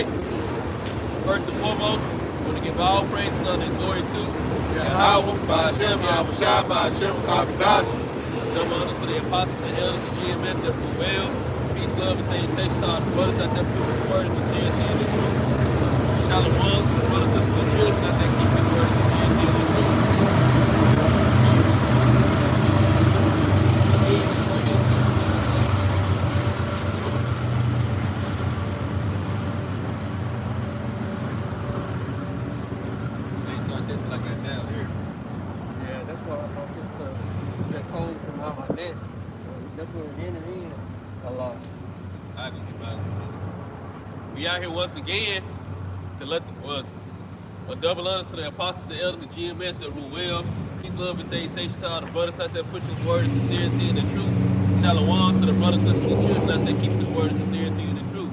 right. First and foremost, we want to give all praise and honor and glory to Yahweh, Ba'ashem, Yahweh Shai, Ba'ashem, Kakadash. Double honors to the apostles and elders of GMS that rule well. Peace, love, and salutation to all the brothers out there preaching the word of sincerity and the truth. Shalom to the brothers, sisters, and children out there keeping the word of sincerity and the truth. Yeah, that's why I thought just that cold from out my neck. That's where it entered in a lot. We out here once again to let a double honor to the apostles and elders of GMS that rule well. Peace, love, and salutation to all the brothers out there pushing this word of sincerity and the truth. Shalom to the brothers, sisters, and children out there keeping this word of sincerity and the truth.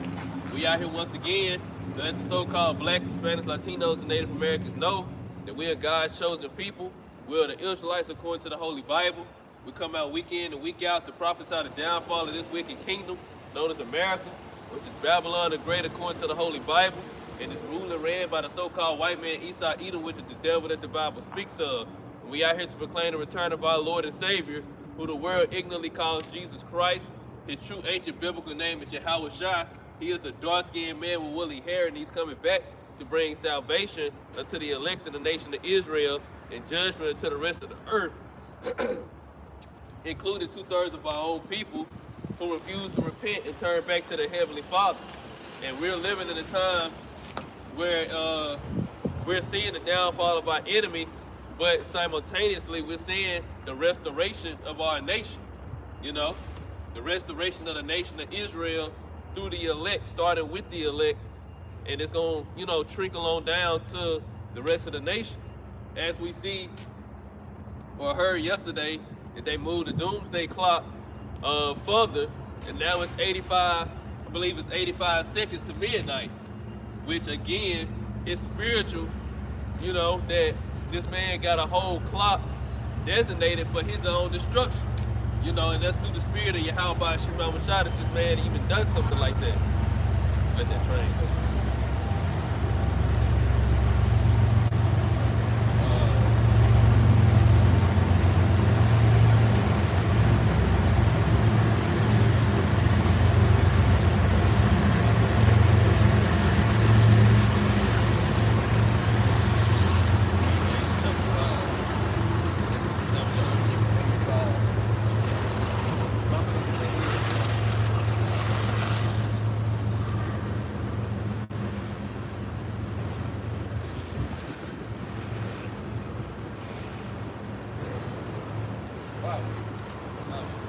We out here once again to let the so-called blacks, Hispanics, Latinos, and Native Americans know that we are God's chosen people. We are the Israelites according to the Holy Bible. We come out week in and week out to prophesy the downfall of this wicked kingdom known as America, which is Babylon the Great according to the Holy Bible, and is ruled and ran by the so-called white man Esau Edom, which is the devil that the Bible speaks of. And we out here to proclaim the return of our Lord and Savior, who the world ignorantly calls Jesus Christ. His true ancient biblical name is Yahweh Shai. He is a dark-skinned man with woolly hair, and he's coming back to bring salvation unto the elect of the nation of Israel and judgment unto the rest of the earth, including 2/3 of our own people who refuse to repent and turn back to the Heavenly Father. And we're living in a time where we're seeing the downfall of our enemy, but simultaneously we're seeing the restoration of our nation. You know, the restoration of the nation of Israel through the elect, starting with the elect, and it's going to, you know, trickle on down to the rest of the nation. As we see or heard yesterday, that they moved the doomsday clock further, and now it's 85, I believe it's 85 seconds to midnight, which again is spiritual, you know, that this man got a whole clock designated for his own destruction, you know, and that's through the spirit of Yahweh Ba'ashem Yahweh Shai that this man even done something like that. Let that train go.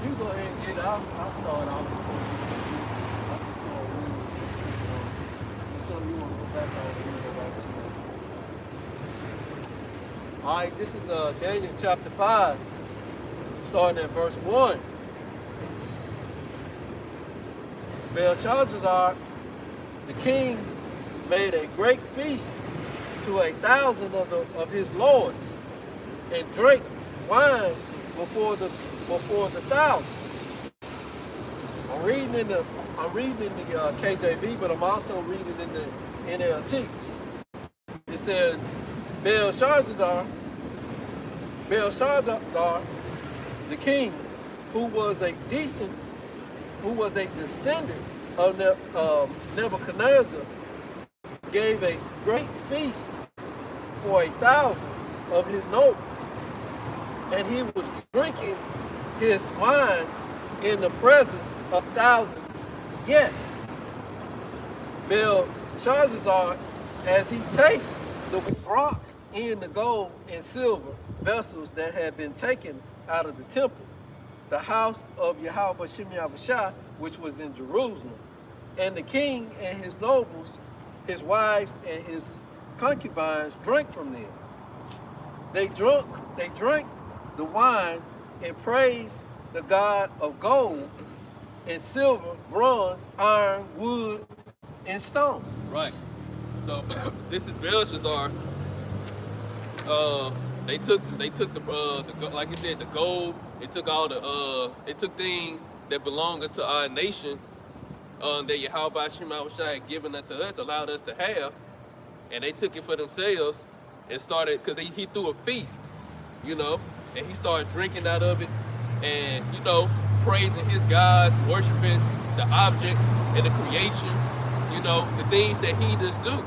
You can go ahead and get it. I'll start off before you continue. I'm just going to read this. Something you want to go back on, you go back to. All right, this is Daniel chapter 5, starting at verse 1. Belshazzar, the king, made a great feast to 1,000 of his lords, and drank wine before the thousands. I'm reading in the KJV, but I'm also reading in the NLT. It says, Belshazzar, the king, who was a descendant of Nebuchadnezzar, gave a great feast for 1,000 of his nobles, and he was drinking his wine in the presence of thousands guests. Belshazzar, as he tasted the brought in the gold and silver vessels that had been taken out of the temple, the house of Yahweh Ba'ashem Yahweh Shai, which was in Jerusalem. And the king and his nobles, his wives and his concubines drank from them. They drank the wine and praised the God of gold and silver, bronze, iron, wood, and stone. Right. So this is Belshazzar. They took the like you said, the gold. It took all the it took things that belong to our nation, that Yahweh Shai had given unto us, allowed us to have, and they took it for themselves and started, because he threw a feast, you know, and he started drinking out of it and, you know, praising his gods, worshiping the objects and the creation, you know, the things that he just do.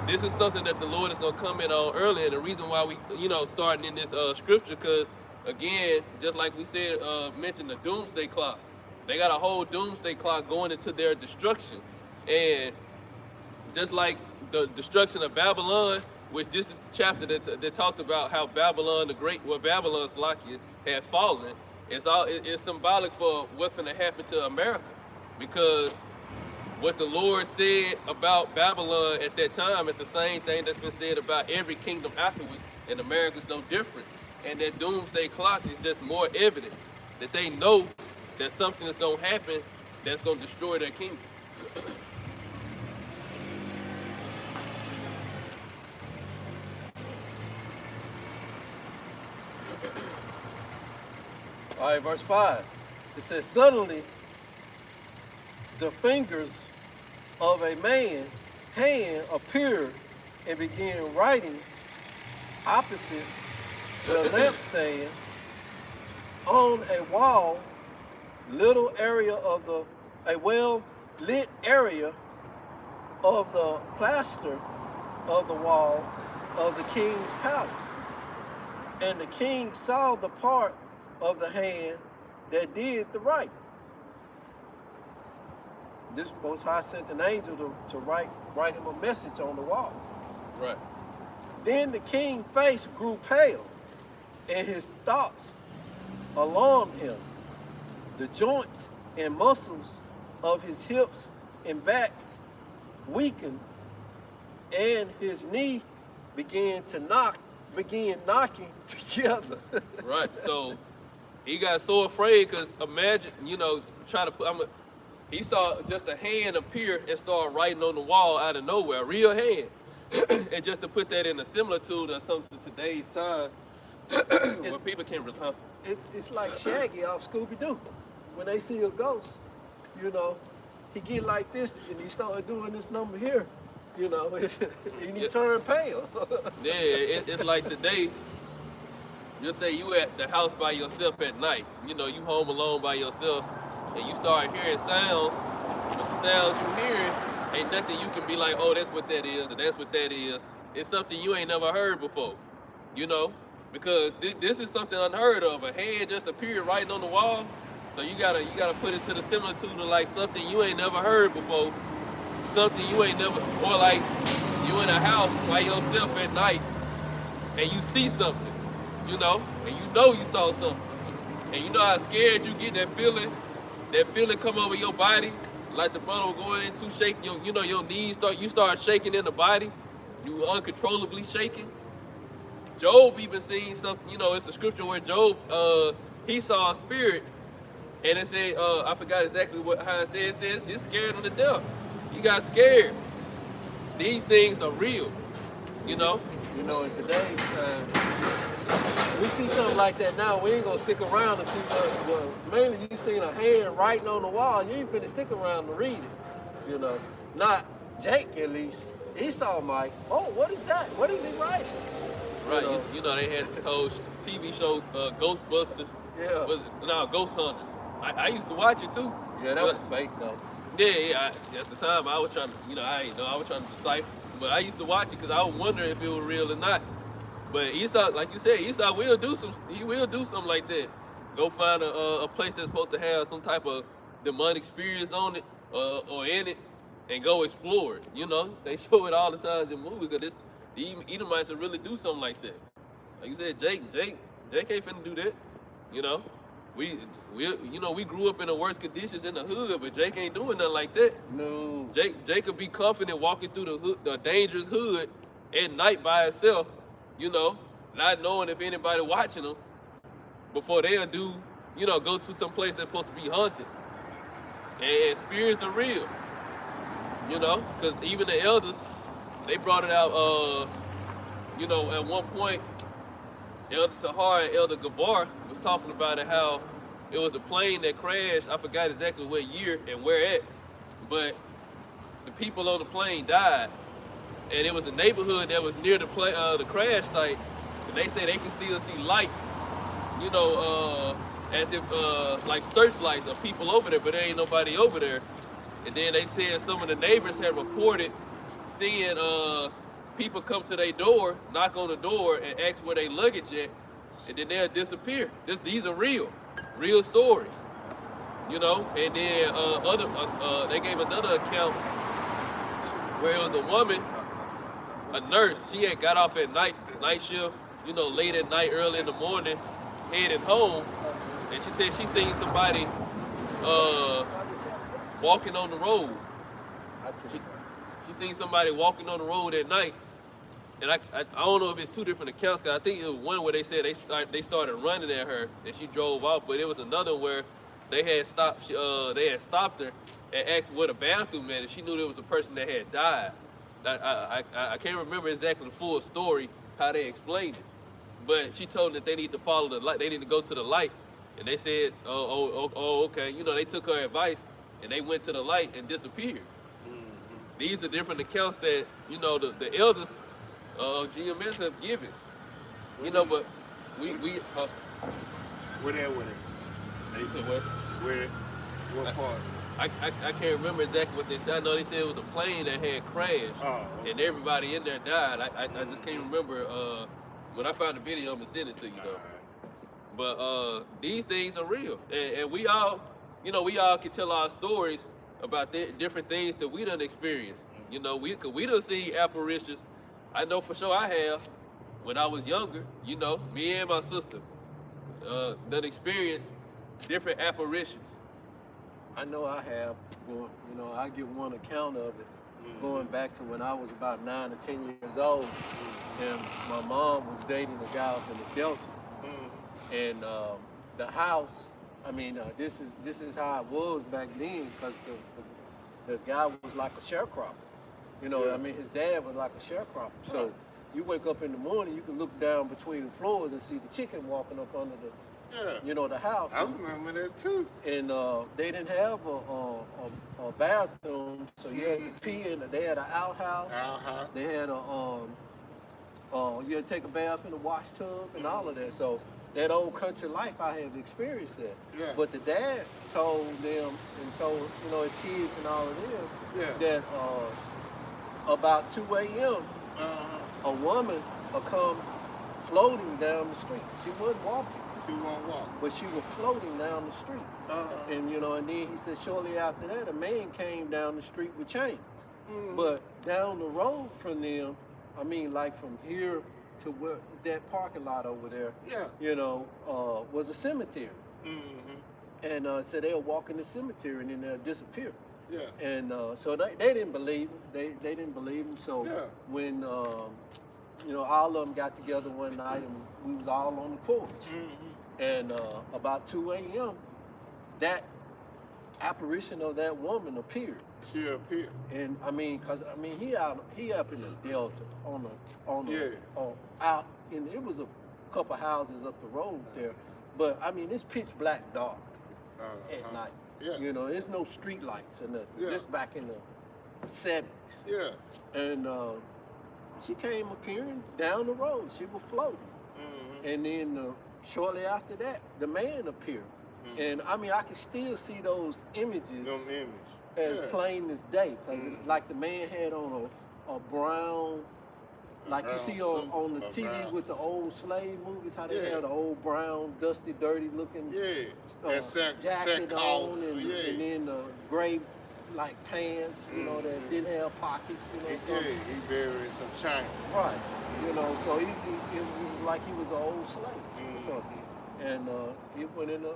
This is something that the Lord is going to come in on early, and the reason why we, you know, starting in this scripture, because, again, just like we said, mentioned the doomsday clock. They got a whole doomsday clock going into their destruction. And just like the destruction of Babylon, which this is the chapter that talks about how Babylon the Great, well, Babylon Salakia had fallen. It's symbolic for what's going to happen to America, because what the Lord said about Babylon at that time is the same thing that's been said about every kingdom afterwards, and America's no different. And that doomsday clock is just more evidence that they know that something is going to happen that's going to destroy their kingdom. All right, verse 5. It says, suddenly the fingers of a man's hand appeared and began writing opposite the lampstand on a wall, little area of a well-lit area of the plaster of the wall of the king's palace. And the king saw the part of the hand that did the writing. This Most High sent an angel to write him a message on the wall. Right. Then the king's face grew pale, and his thoughts alarmed him. The joints and muscles of his hips and back weakened, and his knee began knocking together. Right. So he got so afraid, because imagine, you know, he saw just a hand appear and start writing on the wall out of nowhere, a real hand. And just to put that in a similitude of something today's time, where people can recall. It's like Shaggy off Scooby-Doo. When they see a ghost, you know, he get like this and he started doing this number here, you know, and he turned pale. Yeah, it's like today, just say you at the house by yourself at night, you know, you home alone by yourself, and you start hearing sounds, but the sounds you hearing ain't nothing you can be like, oh, that's what that is, or that's what that is. It's something you ain't never heard before, you know, because this is something unheard of. A hand just appeared writing on the wall, so you gotta put it to the similitude of like something you ain't never heard before, something you ain't never, or like you in a house by yourself at night, and you see something, you know you saw something, and you know how scared you get, that feeling come over your body, like the brother going into shaking, your knees start shaking in the body, you uncontrollably shaking. Job even seen something, you know, it's a scripture where Job, he saw a spirit, and it said, I forgot exactly how it says. It says, it's scared him to death. He got scared. These things are real, you know? You know, in today's time, we see something like that now, we ain't gonna stick around to see well, mainly you seen a hand writing on the wall, you ain't finna stick around to read it, you know. Not Jake, at least. He saw Mike, oh, what is that? What is he writing? Right, you know they had this whole TV show, Ghostbusters. Yeah. Ghost Hunters. I used to watch it too. Yeah, that was fake though. Yeah, at the time I was trying to, I was trying to decipher, but I used to watch it because I was wondering if it was real or not. But Esau, like you said, Esau will do something like that. Go find a place that's supposed to have some type of demonic spirits on it or in it, and go explore it. You know, they show it all the time in movies, because the Edomites will really do something like that. Like you said, Jake ain't finna do that. You know, we grew up in the worst conditions in the hood, but Jake ain't doing nothing like that. No. Jake could be confident walking through the dangerous hood at night by himself, you know, not knowing if anybody watching him, before they'll go to some place that's supposed to be haunted. And spirits are real, you know, because even the elders, they brought it out, at one point, Elder Tahar and Elder Gabar was talking about it, how it was a plane that crashed. I forgot exactly what year and where at, but the people on the plane died, and it was a neighborhood that was near the crash site, and they say they can still see lights, you know, as if like searchlights of people over there, but there ain't nobody over there. And then they said some of the neighbors had reported seeing people come to their door, knock on the door, and ask where they luggage at, and then they'll disappear. These are real stories, you know. And then they gave another account where it was a woman, a nurse. She had got off at night shift, you know, late at night, early in the morning, heading home, and she said she seen somebody walking on the road. She seen somebody walking on the road at night, and I don't know if it's two different accounts, because I think it was one where they said they started running at her and she drove off, but it was another where they had stopped her and asked where the bathroom at, and she knew there was a person that had died. I can't remember exactly the full story, how they explained it, but she told them that they need to follow the light, they need to go to the light, and they said, okay, you know, they took her advice and they went to the light and disappeared. These are different accounts that, you know, the elders of GMS have given. You know, but we Where they with it? What part? I can't remember exactly what they said. I know they said it was a plane that had crashed, okay. and everybody in there died. I just can't remember. When I found the video, I'm gonna send it to you though. Right. But these things are real, and we all, you know, we all can tell our stories about different things that we done experienced. You know, we done see apparitions. I know for sure I have. When I was younger, you know, me and my sister done experienced different apparitions. I know I have. You know, I give one account of it, going back to when I was about 9 or 10 years old, and my mom was dating a guy up in the Delta, and the house. I mean, this is how it was back then, because the guy was like a sharecropper. You know, I mean, his dad was like a sharecropper. So you wake up in the morning, you can look down between the floors and see the chicken walking up under the, you know, the house. I remember that too. And they didn't have a bathroom, so you had to pee in. They had an outhouse. They had you had to take a bath in a wash tub and all of that. So that old country life, I have experienced that. Yeah. But the dad told them and told, you know, his kids and all of them that about 2 a.m. A woman will come floating down the street. She wasn't walking. She won't walk. But she was floating down the street. And you know, and then he said shortly after that, a man came down the street with chains. But down the road from them, I mean, like from here to where that parking lot over there, you know, was a cemetery. And so they'll walk in the cemetery and then they'll disappear. And so they didn't believe him. They didn't believe him. So when you know, all of them got together one night and we was all on the porch. And about 2 a.m., that apparition of that woman appeared. She appeared. And I mean, he up in the Delta out in, it was a couple houses up the road there, but I mean, it's pitch black dark at night. You know, there's no street lights or nothing. Just back in the 70s. And she came appearing down the road. She was floating. And then shortly after that, the man appeared. And I mean, I can still see those images as plain as day. Like the man had on a brown, like you see on the TV with the old slave movies, how they had the old brown, dusty, dirty looking jacket on, and then the gray like pants, you know, that didn't have pockets, you know. He buried some China. Right. You know, so it was like he was an old slave or something. And he went in the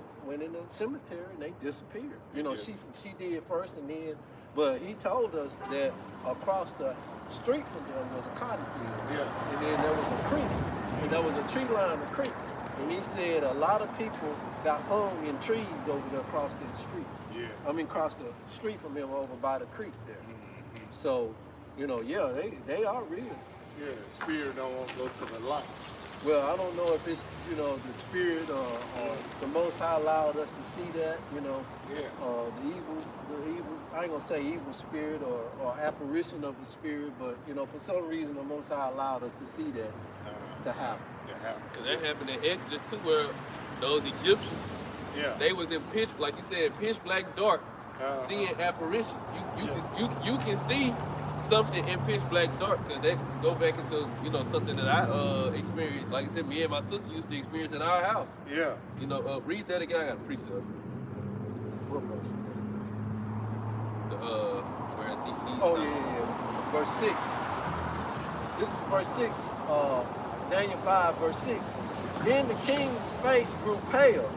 cemetery and they disappeared. You know, she did first, and then, but he told us that across the street from them was a cotton field. And then there was a creek, and there was a tree line of creek. And he said a lot of people got hung in trees over there across the street. I mean, across the street from him over by the creek there. So, you know, they are real. Spirit don't want to go to the light. Well, I don't know if it's, the spirit or the Most High allowed us to see that, Yeah. the evil, I ain't gonna say evil spirit or apparition of the spirit, but, for some reason the Most High allowed us to see that to happen. And that happened in Exodus too, where those Egyptians, Yeah. they was in pitch, like you said, pitch black dark, seeing apparitions. You can see something in pitch black dark, because that go back into something that I experienced. Like I said, me and my sister used to experience in our house. Yeah. Read that again. I got a precept. What verse? Where I think Oh, yeah. Verse 6. This is verse 6, Daniel 5, verse 6. Then the king's face grew pale,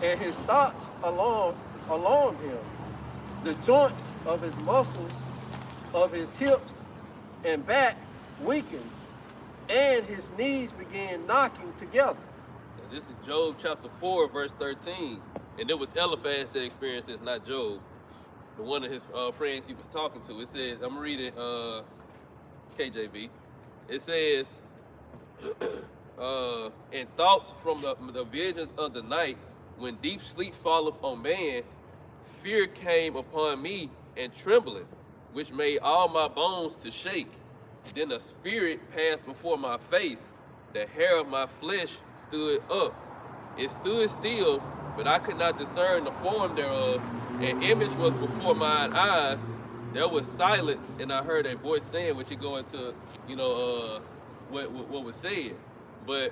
and his thoughts alarmed him. The joints of his muscles, of his hips and back weakened, and his knees began knocking together. This is Job chapter 4, verse 13. And it was Eliphaz that experienced this, not Job. The one of his friends he was talking to. It says, I'm reading KJV. It says, in thoughts from the visions of the night, when deep sleep falleth on man, fear came upon me and trembling, which made all my bones to shake. Then a spirit passed before my face. The hair of my flesh stood up. It stood still, but I could not discern the form thereof. An image was before mine eyes. There was silence, and I heard a voice saying, which you go into, what was said. But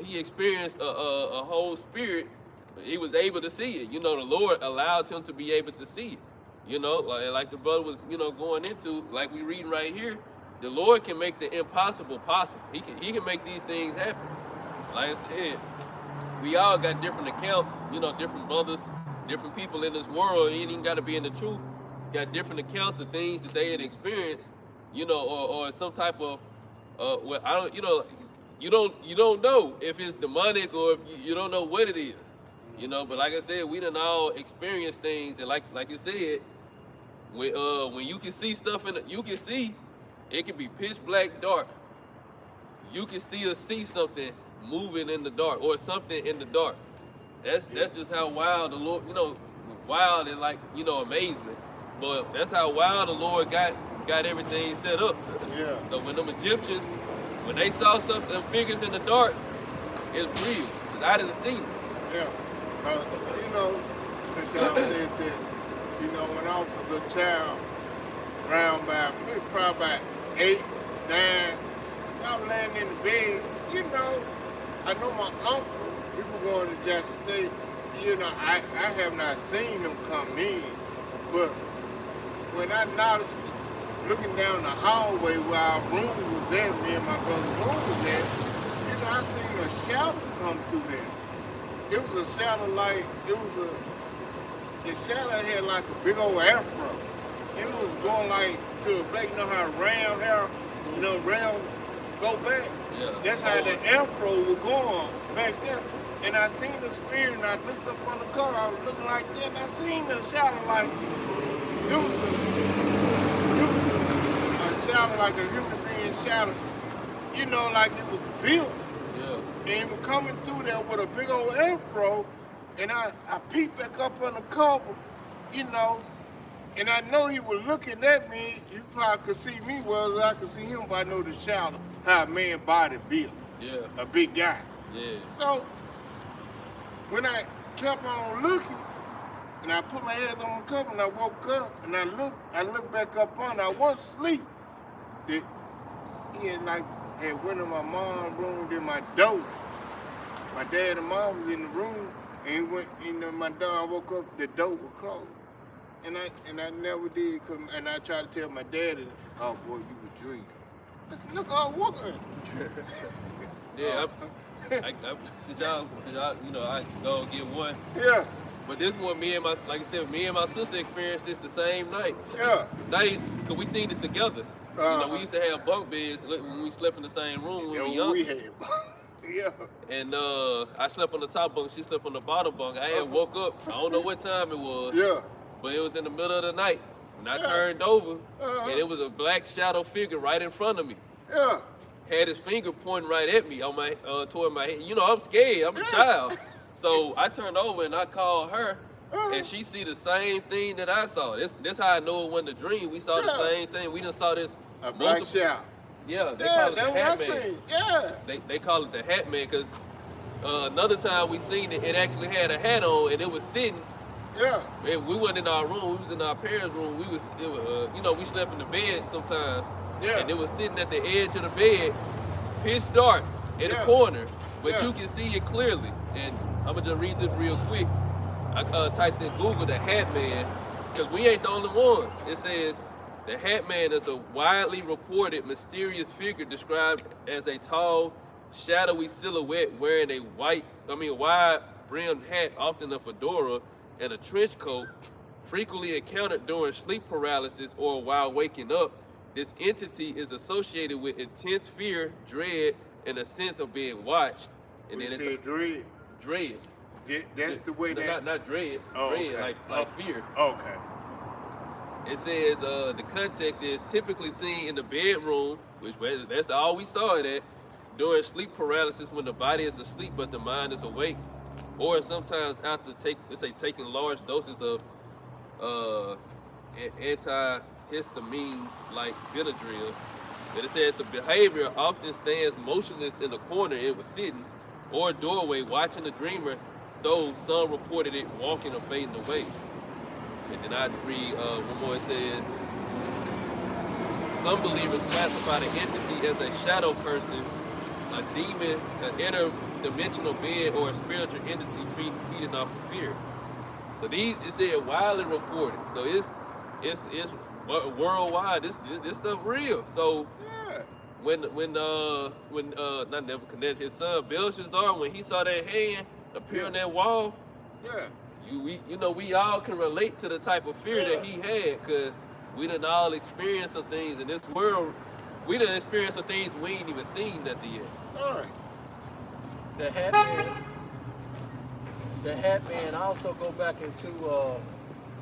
he experienced a whole spirit. He was able to see it. The Lord allowed him to be able to see it. Like the brother was, going into, like we reading right here, the Lord can make the impossible possible. He can make these things happen. Like I said, we all got different accounts, different brothers, different people in this world. You ain't even got to be in the truth. Got different accounts of things that they had experienced, or some type of, you don't know if it's demonic or if you don't know what it is. But like I said, we done all experienced things, and like you said, when you can see stuff you can see, it can be pitch black dark. You can still see something moving in the dark or something in the dark. That's just how wild the Lord, wild and amazement. But that's how wild the Lord got everything set up. Yeah. So when them Egyptians, when they saw something, figures in the dark, it's real. Cause I didn't see it. Yeah. Since y'all said that, when I was a little child, around by maybe probably about 8, 9, I was laying in the bed, I know my uncle, he was going to Jackson State, I have not seen him come in, but when I noticed, looking down the hallway where our room was at, me and my brother's room was at, I seen a shadow come through there. It was a shadow the shadow had like a big old afro. It was going like to a back, how round hair, round go back. Yeah. That's how the afro was going back there. And I seen the spirit, and I looked up on the car, I was looking like that, and I seen the shadow like, it was a shadow like a human being shadow, like it was built. Yeah. And he was coming through there with a big old afro, and I peeped back up on the cover, and I know he was looking at me. You probably could see me, whereas I could see him, but I know the shadow, how a man body built. Yeah. A big guy. Yeah. So, when I kept on looking, and I put my hands on the cover, and I woke up, and I looked back up on it, I wasn't asleep. He had went in my mom's room, then my door. My dad and mom was in the room, and he went, my dog, I woke up, the door was closed. And I never did come, and I tried to tell my daddy, oh boy, you were dreaming. No, I wasn't. Yeah, since y'all, I go get one. Yeah. But this one, like I said, me and my sister experienced this the same night. Yeah. Cause we seen it together. We used to have bunk beds when we slept in the same room when we were young. We had. Yeah. And I slept on the top bunk, she slept on the bottom bunk. I had woke up, I don't know what time it was. Yeah. But it was in the middle of the night. And I turned over, and it was a black shadow figure right in front of me. Yeah. had his finger pointing right at me on my toward my head. You know, I'm scared. I'm a child. So I turned over and I called her, and she see the same thing that I saw. This how I know it wasn't a dream. We saw the same thing. We just saw this. A black shadow. Yeah, they Yeah, call it the that's what I Hat Man. seen. Yeah. They call it the Hat Man because another time we seen it, it actually had a hat on and it was sitting. Yeah. We wasn't in our room. We was in our parents' room. You know, we slept in the bed sometimes. Yeah. And it was sitting at the edge of the bed, pitch dark in the Yeah. corner, but Yeah. you can see it clearly. And I'm gonna just read this real quick. I typed in Google the Hat Man because we ain't the only ones. It says the Hat Man is a widely reported mysterious figure described as a tall, shadowy silhouette wearing a wide-brimmed hat, often a fedora, and a trench coat, frequently encountered during sleep paralysis or while waking up. This entity is associated with intense fear, dread, and a sense of being watched. And We then said dread. dread. That's the way No, that. not dreads. Oh, dread, okay. like fear. Okay. It says the context is typically seen in the bedroom, that's all we saw it at, during sleep paralysis when the body is asleep but the mind is awake, or sometimes after taking large doses of antihistamines like Benadryl. And it says the behavior often stands motionless in the corner it was sitting, or doorway watching the dreamer, though some reported it walking or fading away. And then I read one more. It says, some believers classify the entity as a shadow person, a demon, an interdimensional being, or a spiritual entity feeding off of fear. So these, it said widely reported. So it's worldwide. This stuff real. So Yeah. when not Nebuchadnezzar, his son Belshazzar, when he saw that hand appear on that wall, Yeah. we all can relate to the type of fear that he had, because we done all experienced some things in this world. We done experienced some things we ain't even seen nothing yet. All right. The Hat Man also go back into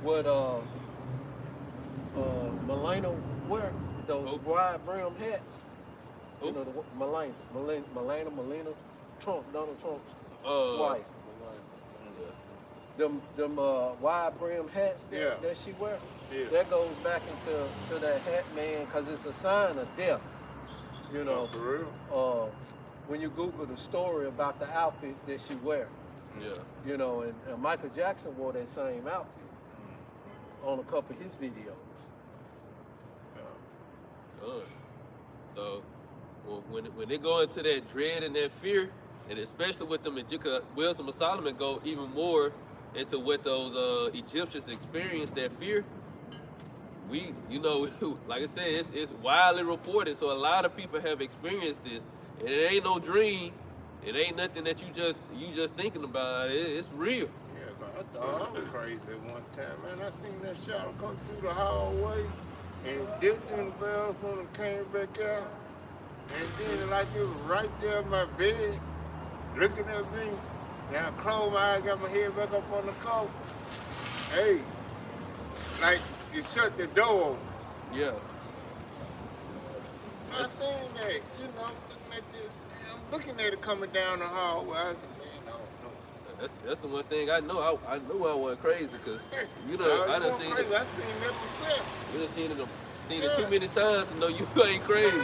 what Melania wear, those wide brim hats. You know, the Melania Trump, Donald Trump's wife. Them wide brim hats that she wear. Yeah. That goes back into that Hat Man because it's a sign of death. You know, For real. when you Google the story about the outfit that she wear, Yeah. you know, and Michael Jackson wore that same outfit on a couple of his videos. Good. So when they go into that dread and that fear, and especially with them, Wisdom of Solomon go even more into what those Egyptians experienced, that fear. We, like I said, it's widely reported. So a lot of people have experienced this, and it ain't no dream. It ain't nothing that you just thinking about. It's real. Yeah, but I thought I was crazy at one time, man. I seen that shadow come through the hallway and dipped in the bathroom and came back out. And then like it was right there in my bed, looking at me. Then I closed my eyes, got my head back up on the coat. Hey, like it shut the door. Yeah. I seen that, looking at this, man, I'm looking at it coming down the hallway. I said, man, no. That's the one thing I know. I knew I wasn't crazy, because I done seen it. I seen it myself. You done seen it too many times to know you ain't crazy.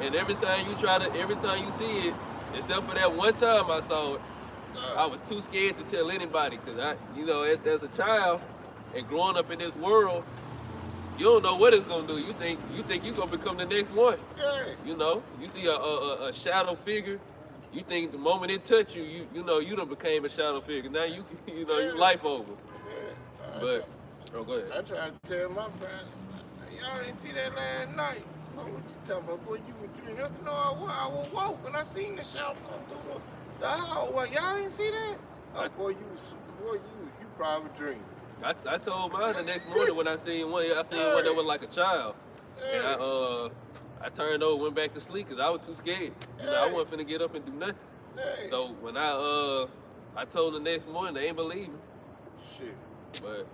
And every time you see it, except for that one time I saw it, I was too scared to tell anybody, because as a child and growing up in this world, you don't know what it's gonna do. You think you're gonna become the next one. Yeah. You see a shadow figure, you think the moment it touch you, you done became a shadow figure. Now you life over. Yeah. But go ahead. I tried to tell my parents, y'all didn't see that last night. What you talking about? Boy, you were dreaming. I said, no, I was woke and I seen the shadow come through the hallway. Y'all didn't see that? Oh, boy, you probably dreamed. I told mine the next morning when I seen one. I seen one that was like a child, and I turned over, went back to sleep because I was too scared. I wasn't finna get up and do nothing. Hey. So when I told the next morning, they ain't believe me. Shit. But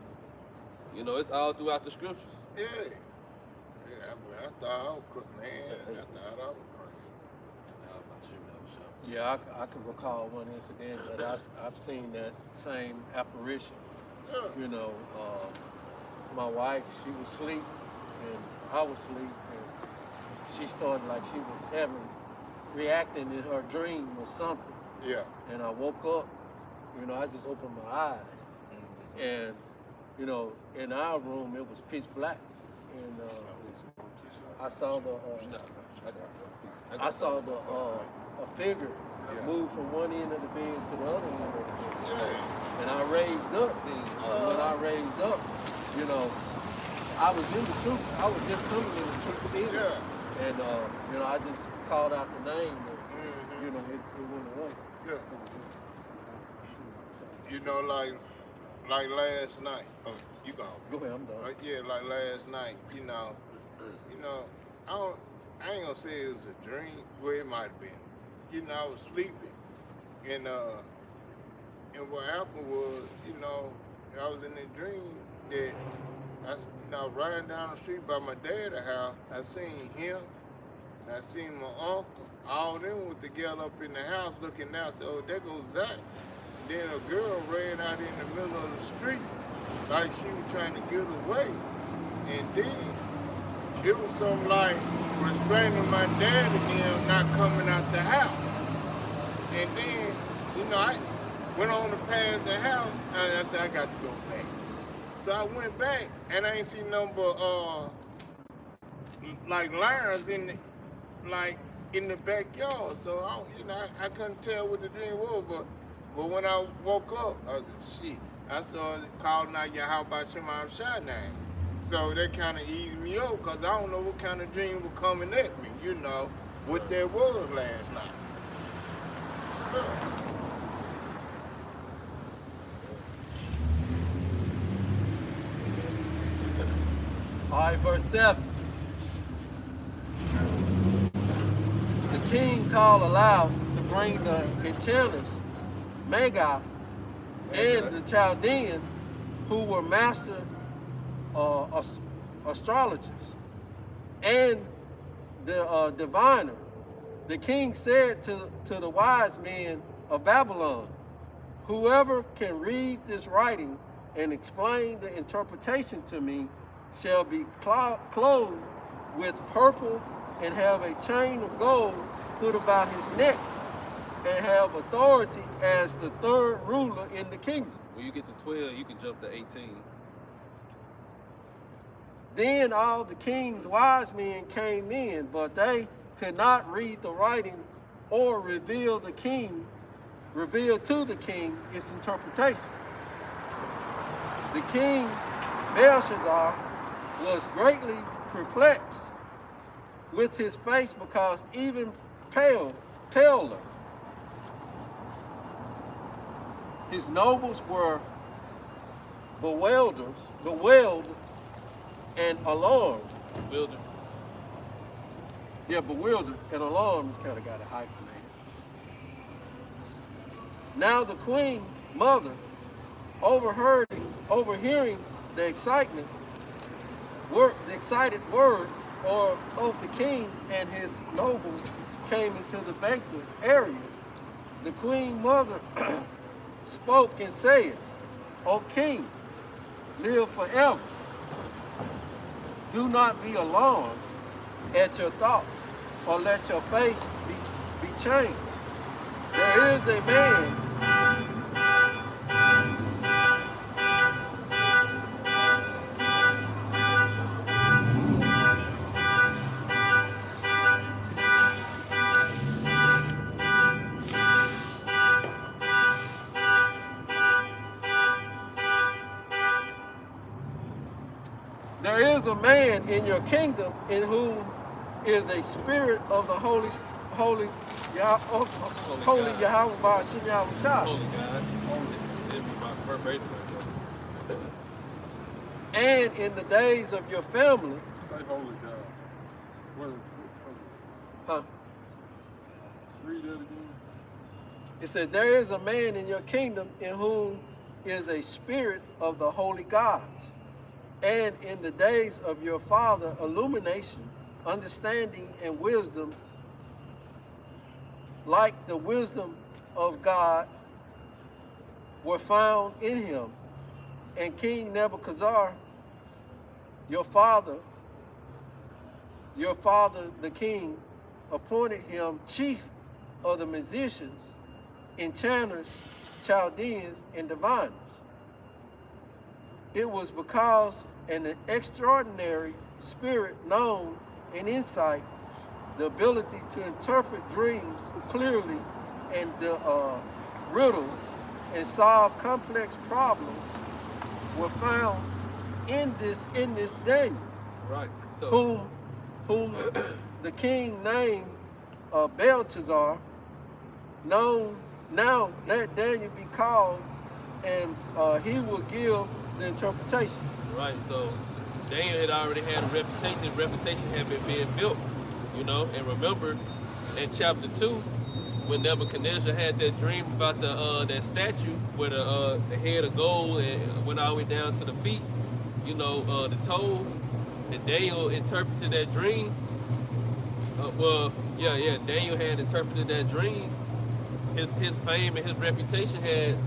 it's all throughout the scriptures. Yeah. Yeah, I thought I was crazy, man. I thought I was crazy. Yeah, I can recall one incident that I've seen that same apparition. Yeah. You know, my wife, she was asleep and I was asleep, and she started like she was reacting in her dream or something. Yeah. And I woke up, you know, I just opened my eyes. And, you know, in our room, it was pitch black. And I saw a figure move from one end of the bed to the other end of the bed. Yeah. And I raised up then. And when I raised up, you know, I was in the truth. I was just coming in the truth then. Yeah. And, you know, I just called out the name and, you know, it went away. Yeah. You know, like last night. Oh, you gone. Go ahead, I'm done. Yeah, like last night, you know, I ain't gonna say it was a dream, well it might have been. You know, I was sleeping and what happened was, you know, I was in a dream that riding down the street by my dad's house, I seen him and I seen my uncle, all of them were together up in the house looking out, said, oh, there goes Zach. Then a girl ran out in the middle of the street like she was trying to get away. And then it was something like restraining my dad again, not coming out the house. And then, you know, I went on to pass the house and I said, I got to go back. So I went back and I ain't seen nothing but like lions in the backyard. So I couldn't tell what the dream was, but when I woke up, I was like, shit. I started calling out Yahweh Shem Shai name. So that kind of eased me up because I don't know what kind of dream was coming at me, you know, what that was last night. All right, verse 7. The king called aloud to bring the enchanters, Magog, and the Chaldean, who were master astrologers, and the diviner. The king said to the wise men of Babylon, whoever can read this writing and explain the interpretation to me shall be clothed with purple and have a chain of gold put about his neck and have authority as the third ruler in the kingdom. When you get to 12, you can jump to 18. Then all the king's wise men came in, but they could not read the writing or reveal to the king its interpretation. The king Belshazzar was greatly perplexed with his face because even paler. His nobles were bewildered and alarmed. Bewildered. Yeah, bewildered and alarmed is kind of got it hyphenated. Now the queen mother, overhearing the excited words of the king and his nobles, came into the banquet area. The queen mother spoke and said, O king, live forever. Do not be alarmed at your thoughts, or let your face be changed. There is a man in your kingdom in whom is a spirit of the holy Yahweh Holy Shem Yahushua. Holy God. It'd be my verbatim right And in the days of your family. Say holy God. Wait. Huh? Read that again. It said, there is a man in your kingdom in whom is a spirit of the holy gods. and in the days of your father, illumination, understanding, and wisdom, like the wisdom of God, were found in him. And King Nebuchadnezzar, your father the king, appointed him chief of the musicians, enchanters, Chaldeans, and diviners. It was because an extraordinary spirit known and insight, the ability to interpret dreams clearly and riddles and solve complex problems were found in this Daniel, Right. So whom the king named Belteshazzar. Known now, let Daniel be called, and he will give the interpretation. right. So Daniel had already had a reputation. His reputation had been being built, you know. And remember, in chapter 2, when Nebuchadnezzar had that dream about that statue where the head of gold and went all the way down to the feet, you know, the toes, and Daniel interpreted that dream. Daniel had interpreted that dream. His fame and his reputation had,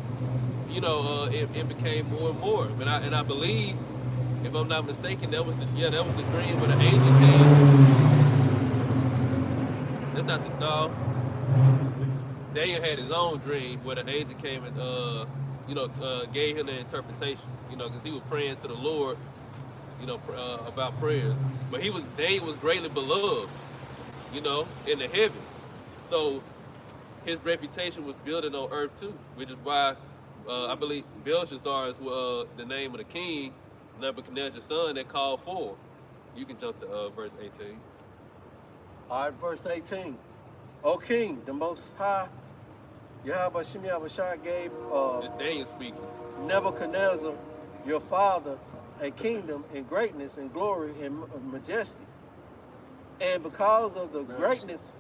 you know, it became more and more. But I believe, if I'm not mistaken, that was the dream where the angel came. That's not the dog. Daniel had his own dream where the angel came and gave him the interpretation. You know, because he was praying to the Lord, you know, about prayers. But Daniel was greatly beloved, you know, in the heavens. So his reputation was building on earth too, which is why I believe Belshazzar is the name of the king, Nebuchadnezzar's son, that called for. You can jump to verse 18. All right, verse 18. O king, the most high, Yahweh Shem Yahushua gave It's Daniel speaking. Nebuchadnezzar, your father, a kingdom in greatness and glory and majesty. And because of the greatness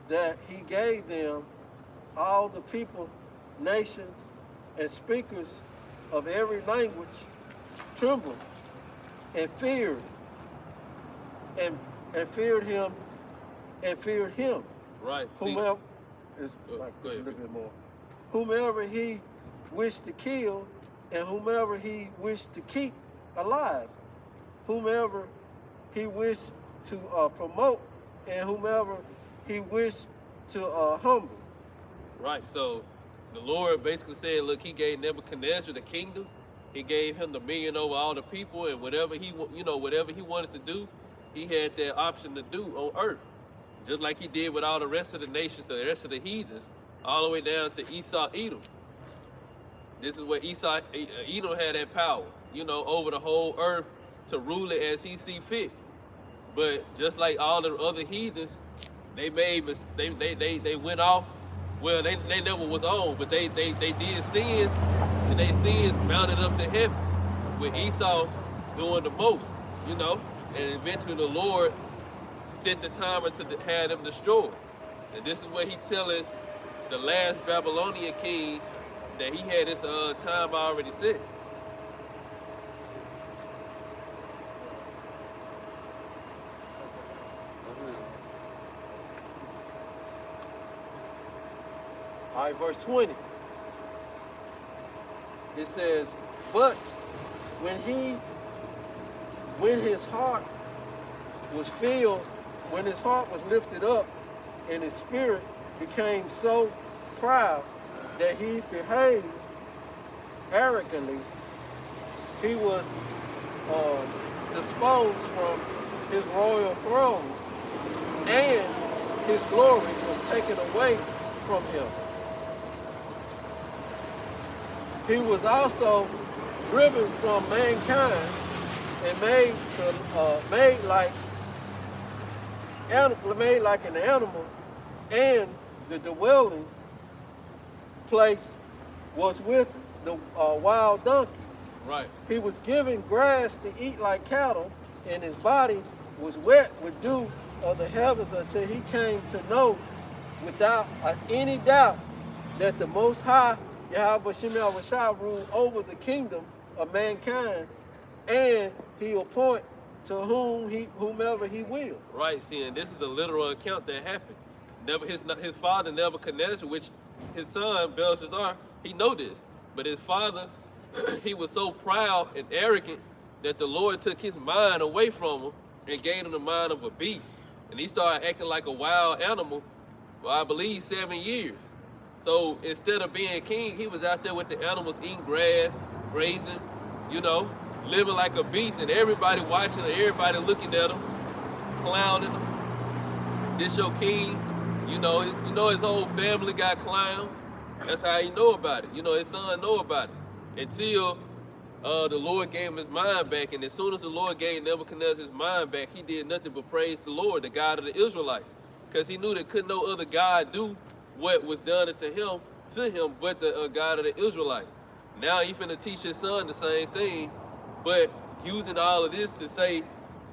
that he gave them, all the people, nations, and speakers of every language trembled and feared him. Right. See, Whomever, go a ahead. little bit more. Whomever he wished to kill, and whomever he wished to keep alive, whomever he wished to promote, and whomever he wished to humble. Right. So the Lord basically said, look, he gave Nebuchadnezzar the kingdom. He gave him dominion over all the people, and whatever he wanted to do, he had that option to do on earth. Just like he did with all the rest of the nations, the rest of the heathens, all the way down to Esau, Edom. This is where Edom had that power, you know, over the whole earth to rule it as he see fit. But just like all the other heathens, they went off. Well, they never was on, but they did sins, and they sins mounted up to heaven, with Esau doing the most, you know. And eventually the Lord set the timer to have them destroyed. And this is what he telling the last Babylonian king that he had his time already set. All right, verse 20. It says, but when his heart was filled, when his heart was lifted up and his spirit became so proud that he behaved arrogantly, he was disposed from his royal throne, and his glory was taken away from him. He was also driven from mankind and made like an animal, and the dwelling place was with the wild donkey. Right. He was given grass to eat like cattle, and his body was wet with dew of the heavens until he came to know without any doubt that the Most High, Yahweh Shem Yahushua, ruled over the kingdom of mankind and he appoint to whomever he will. Right, see, and this is a literal account that happened. His father Nebuchadnezzar, which his son Belshazzar, he know this, but his father, he was so proud and arrogant that the Lord took his mind away from him and gave him the mind of a beast, and he started acting like a wild animal. Well, I believe 7 years. So instead of being king, he was out there with the animals eating grass, grazing, living like a beast, and everybody watching, everybody looking at him, clowning him. This your king, his whole family got clowned. That's how he know about it. His son know about it. Until the Lord gave him his mind back, and as soon as the Lord gave Nebuchadnezzar his mind back, he did nothing but praise the Lord, the God of the Israelites, because he knew that couldn't no other God do what was done to him but the God of the Israelites. Now he finna teach his son the same thing, but using all of this to say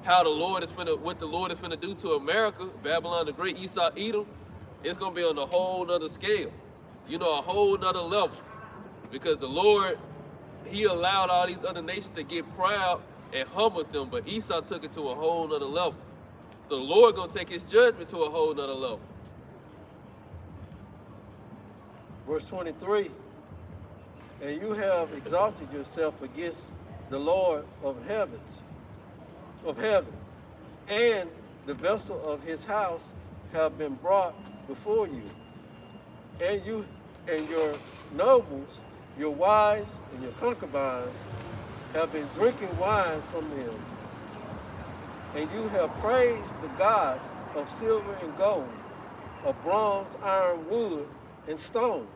what the Lord is finna do to America, Babylon the Great, Esau, Edom, it's gonna be on a whole nother scale, a whole nother level, because the Lord, he allowed all these other nations to get proud and humble them, but Esau took it to a whole nother level. So the Lord gonna take his judgment to a whole nother level. Verse 23, and you have exalted yourself against the Lord of heaven, and the vessel of his house have been brought before you, and you and your nobles, your wives and your concubines have been drinking wine from them, and you have praised the gods of silver and gold, of bronze, iron, wood, and stone,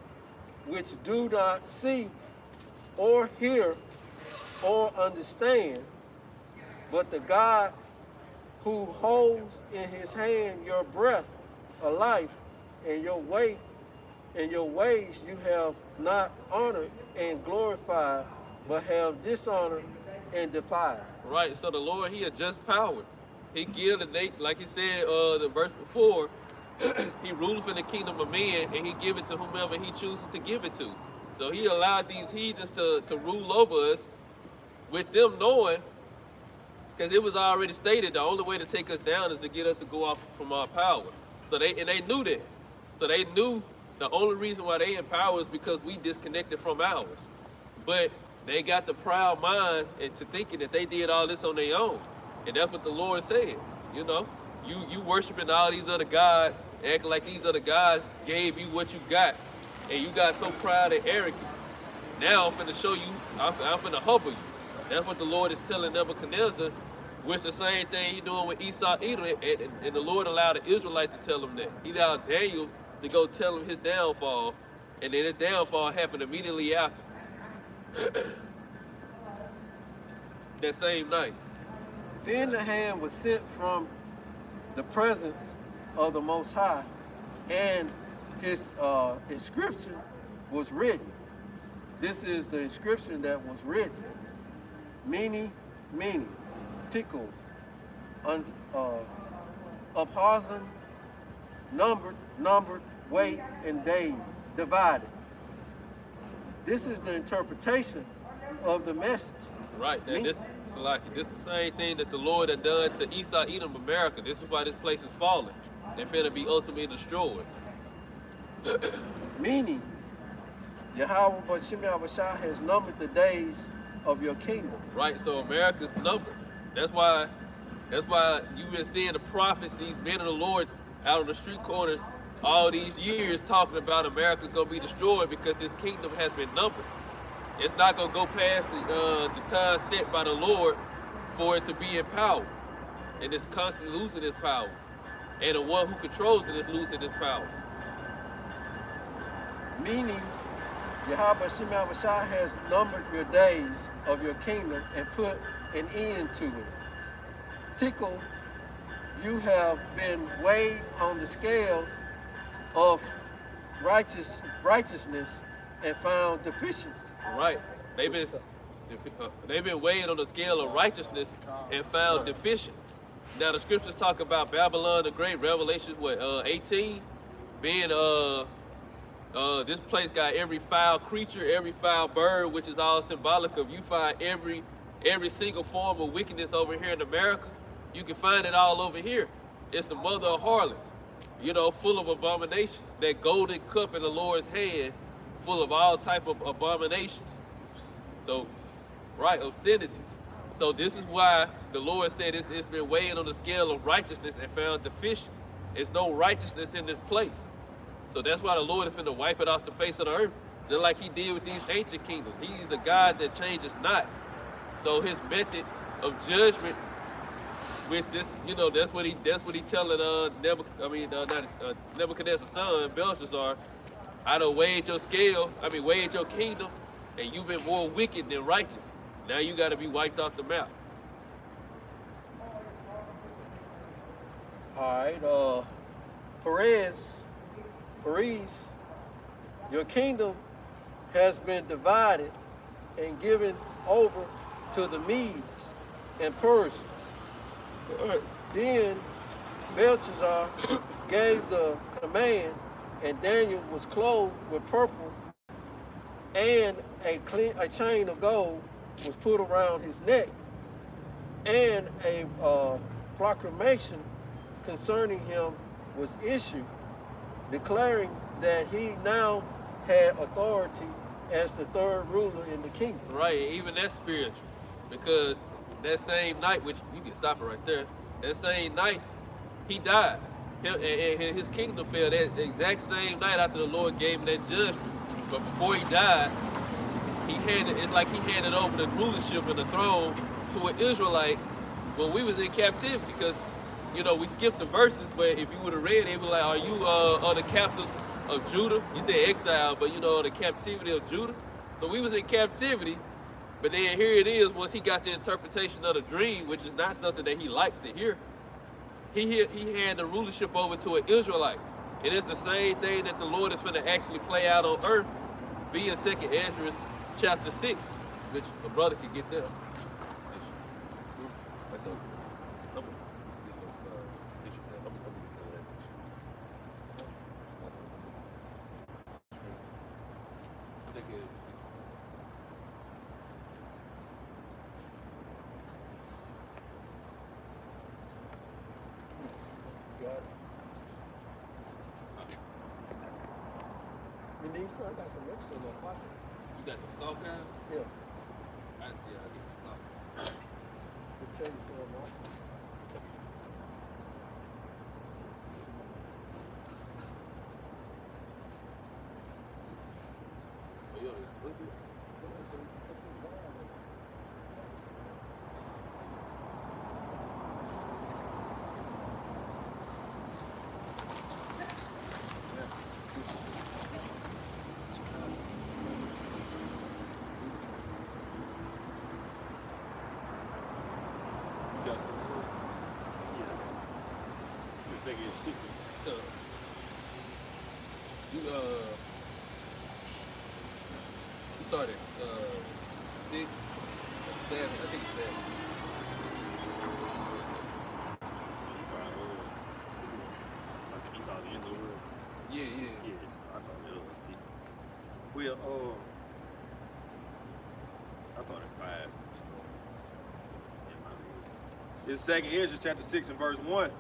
which do not see or hear or understand, but the God who holds in his hand your breath of life, and your ways you have not honored and glorified, but have dishonored and defied. Right, so the Lord, he adjusts power. He give the, like he said the verse before, he ruleth in the kingdom of men, and he give it to whomever he chooses to give it to. So he allowed these heathens to rule over us, with them knowing, because it was already stated, the only way to take us down is to get us to go off from our power. So they knew that. So they knew the only reason why they in power is because we disconnected from ours. But they got the proud mind into thinking that they did all this on their own. And that's what the Lord said, You worshiping all these other gods, acting like these other gods gave you what you got, and you got so proud and arrogant. Now I'm finna show you, I'm finna humble you. That's what the Lord is telling Nebuchadnezzar, which the same thing he doing with Esau, Edom, and the Lord allowed the Israelites to tell him that. He allowed Daniel to go tell him his downfall, and then his downfall happened immediately afterwards. That same night. Then the hand was sent from the presence of the Most High, and his inscription was written. This is the inscription that was written. Mene, Mene, Tekel, Upharsin, numbered, weight, and days, divided. This is the interpretation of the message. Right, now this is the same thing that the Lord had done to Esau, Edom, America. This is why this place is falling. They're finna be ultimately destroyed. Meaning, Yahweh Bashim Yahushua has numbered the days of your kingdom. Right, so America's numbered. That's why you've been seeing the prophets, these men of the Lord, out on the street corners all these years talking about America's gonna be destroyed because this kingdom has been numbered. It's not gonna go past the time set by the Lord for it to be in power, and it's constantly losing its power, and the one who controls it is losing its power. Meaning, Yahweh Shem Yahushua has numbered your days of your kingdom and put an end to it. Tekel, you have been weighed on the scale of righteousness and found deficiency. Right. They've been weighed on the scale of righteousness and found deficient. Now the scriptures talk about Babylon the Great, Revelations 18, being this place got every foul creature, every foul bird, which is all symbolic of you find every every single form of wickedness over here in America, you can find it all over here. It's the mother of harlots, you know, full of abominations. That golden cup in the Lord's hand, full of all type of abominations. So, right, obscenities. So this is why the Lord said it's been weighed on the scale of righteousness and found deficient. There's no righteousness in this place. So that's why the Lord is going to wipe it off the face of the earth. Just like he did with these ancient kingdoms. He's a God that changes not. So his method of judgment, which this, you know, that's what he telling Nebuchadnezzar's son, Belshazzar, I done weighed your scale, weighed your kingdom, and you've been more wicked than righteous. Now you got to be wiped off the map. All right, Perez, your kingdom has been divided and given over to the Medes and Persians. Then Belshazzar gave the command, and Daniel was clothed with purple, and a chain of gold was put around his neck, and a proclamation concerning him was issued, declaring that he now had authority as the third ruler in the kingdom. Right, and even that's spiritual, because that same night, which you can stop it right there, that same night, he died. His kingdom fell that exact same night after the Lord gave him that judgment. But before he died, it's like he handed over the rulership and the throne to an Israelite when we was in captivity, because, you know, we skipped the verses, but if you would have read it, it was like, are you the captives of Judah? You said exile, but you know, the captivity of Judah. So we was in captivity, but then here it is, once he got the interpretation of the dream, which is not something that he liked to hear, he handed the rulership over to an Israelite. And it's the same thing that the Lord is going to actually play out on earth via 2nd Ezra chapter 6, which a brother can get there. That's okay. I got some extra in my pocket. You got the salt kind? Yeah. I get the salt. To tell you something. Oh, you already got a little bit? You got some? Yeah. You think it's secret? You started 6, 7, I think it's 7. Like he's on the end of the world. Yeah. Yeah, I thought it was 6. Well, I thought it 5. It's 2nd Ezra chapter 6 and verse 1.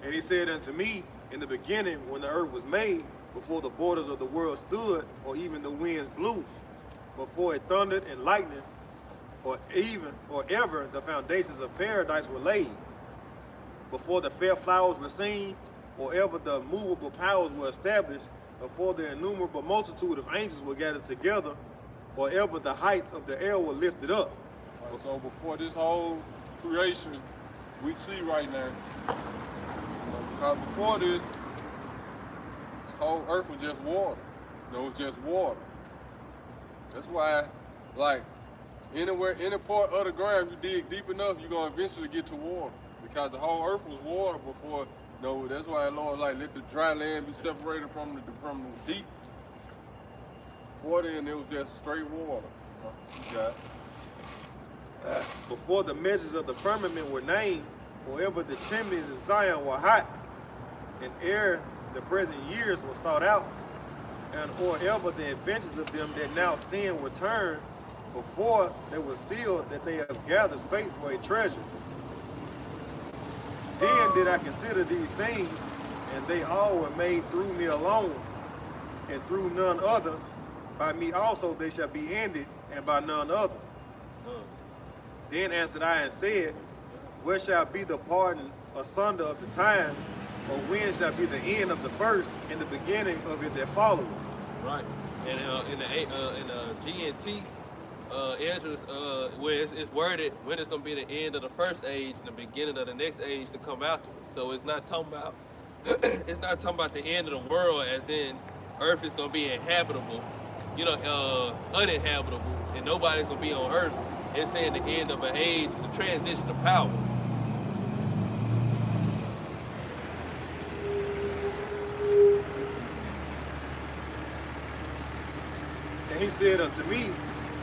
And he said unto me, in the beginning, when the earth was made, before the borders of the world stood, or even the winds blew, before it thundered and lightning, or ever the foundations of paradise were laid, before the fair flowers were seen, or ever the movable powers were established, before the innumerable multitude of angels were gathered together, or ever the heights of the air were lifted up. All right, so before this whole creation we see right now, because before this, the whole earth was just water. It was just water. That's why, like, anywhere, any part of the ground, if you dig deep enough, you're gonna eventually get to water. Because the whole earth was water before. No, that's why the Lord like let the dry land be separated from the deep. Before then, it was just straight water. You got it. Before the measures of the firmament were named, or ever the chimneys in Zion were hot, and ere the present years were sought out, and or ever the adventures of them that now sin were turned, before they were sealed, that they have gathered faith for a treasure. Then did I consider these things, and they all were made through me alone, and through none other. By me also they shall be ended, and by none other. Then answered I and said, where shall be the pardon asunder of the times, or when shall be the end of the first, and the beginning of it that followeth? Right. And in the GNT, Ezra's where it's worded when it's gonna be the end of the first age and the beginning of the next age to come afterwards. So it's not talking about it's not talking about the end of the world as in Earth is gonna be inhabitable, uninhabitable, and nobody's gonna be on Earth. It's saying the end of an age, the transition of power. And he said unto me,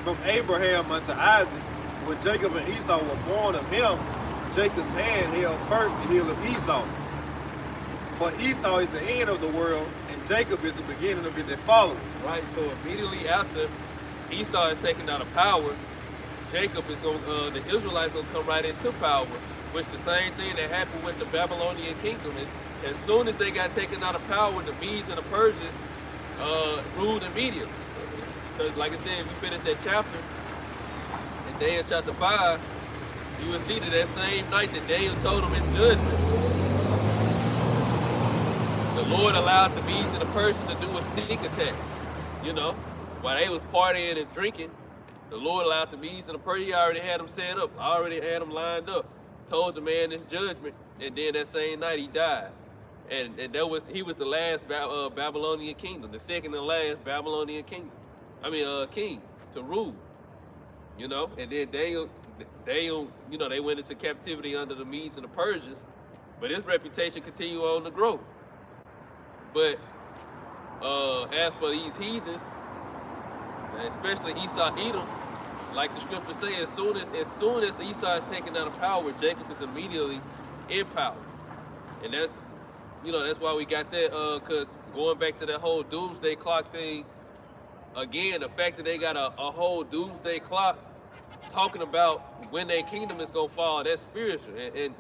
from Abraham unto Isaac, when Jacob and Esau were born of him, Jacob's hand held first the heel of Esau. For Esau is the end of the world, and Jacob is the beginning of it that followeth. Right, so immediately after Esau is taken out of power, Jacob is going, the Israelites going to come right into power, which the same thing that happened with the Babylonian kingdom. And as soon as they got taken out of power, the Medes and the Persians ruled immediately. Because like I said, if you finish that chapter, in Daniel chapter 5, you will see that same night that Daniel told them his judgment, the Lord allowed the Medes and the Persians to do a sneak attack. While they was partying and drinking, the Lord allowed the Medes and the Persians. He already had them set up, already had them lined up, told the man his judgment, and then that same night he died. And he was the last Babylonian kingdom, the second and last Babylonian kingdom. King to rule. And then Daniel, they went into captivity under the Medes and the Persians, but his reputation continued on to grow. But as for these heathens, especially Esau, Edom, like the scriptures say, as soon as Esau is taken out of power, Jacob is immediately in power, and that's why we got that. Because going back to that whole doomsday clock thing, again, the fact that they got a whole doomsday clock talking about when their kingdom is gonna fall, that's spiritual, and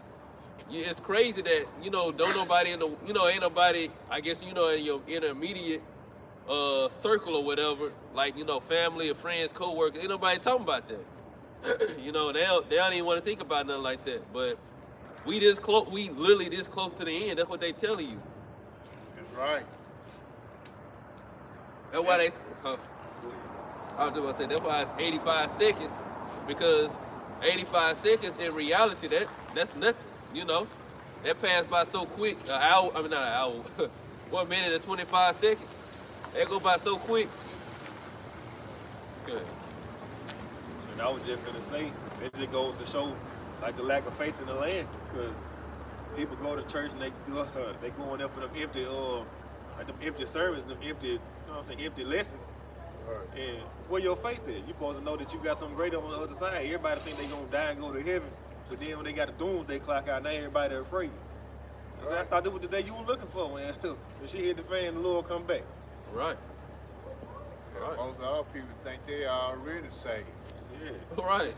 it's crazy that don't nobody ain't nobody, I guess in your intermediate circle or whatever, like family or friends, co-workers, ain't nobody talking about that. They don't even want to think about nothing like that. But we literally this close to the end. That's what they telling you. That's right. That's why I was just about to say, that's why it's 85 seconds, because 85 seconds in reality, that's nothing. That passed by so quick. An hour, not an hour. 1 minute and 25 seconds. That go by so quick. Good. And I was just gonna say, it just goes to show like the lack of faith in the land, because people go to church and they going there for them empty like them empty sermons, them empty, empty lessons. Right. And where your faith is? You supposed to know that you got something great on the other side. Everybody think they gonna die and go to heaven, but then when they got the doomsday clock out, now everybody afraid. Right. I thought this was the day you were looking for when she hit the fan and the Lord come back. Right. Right. Most other people think they already saved. Yeah. Right.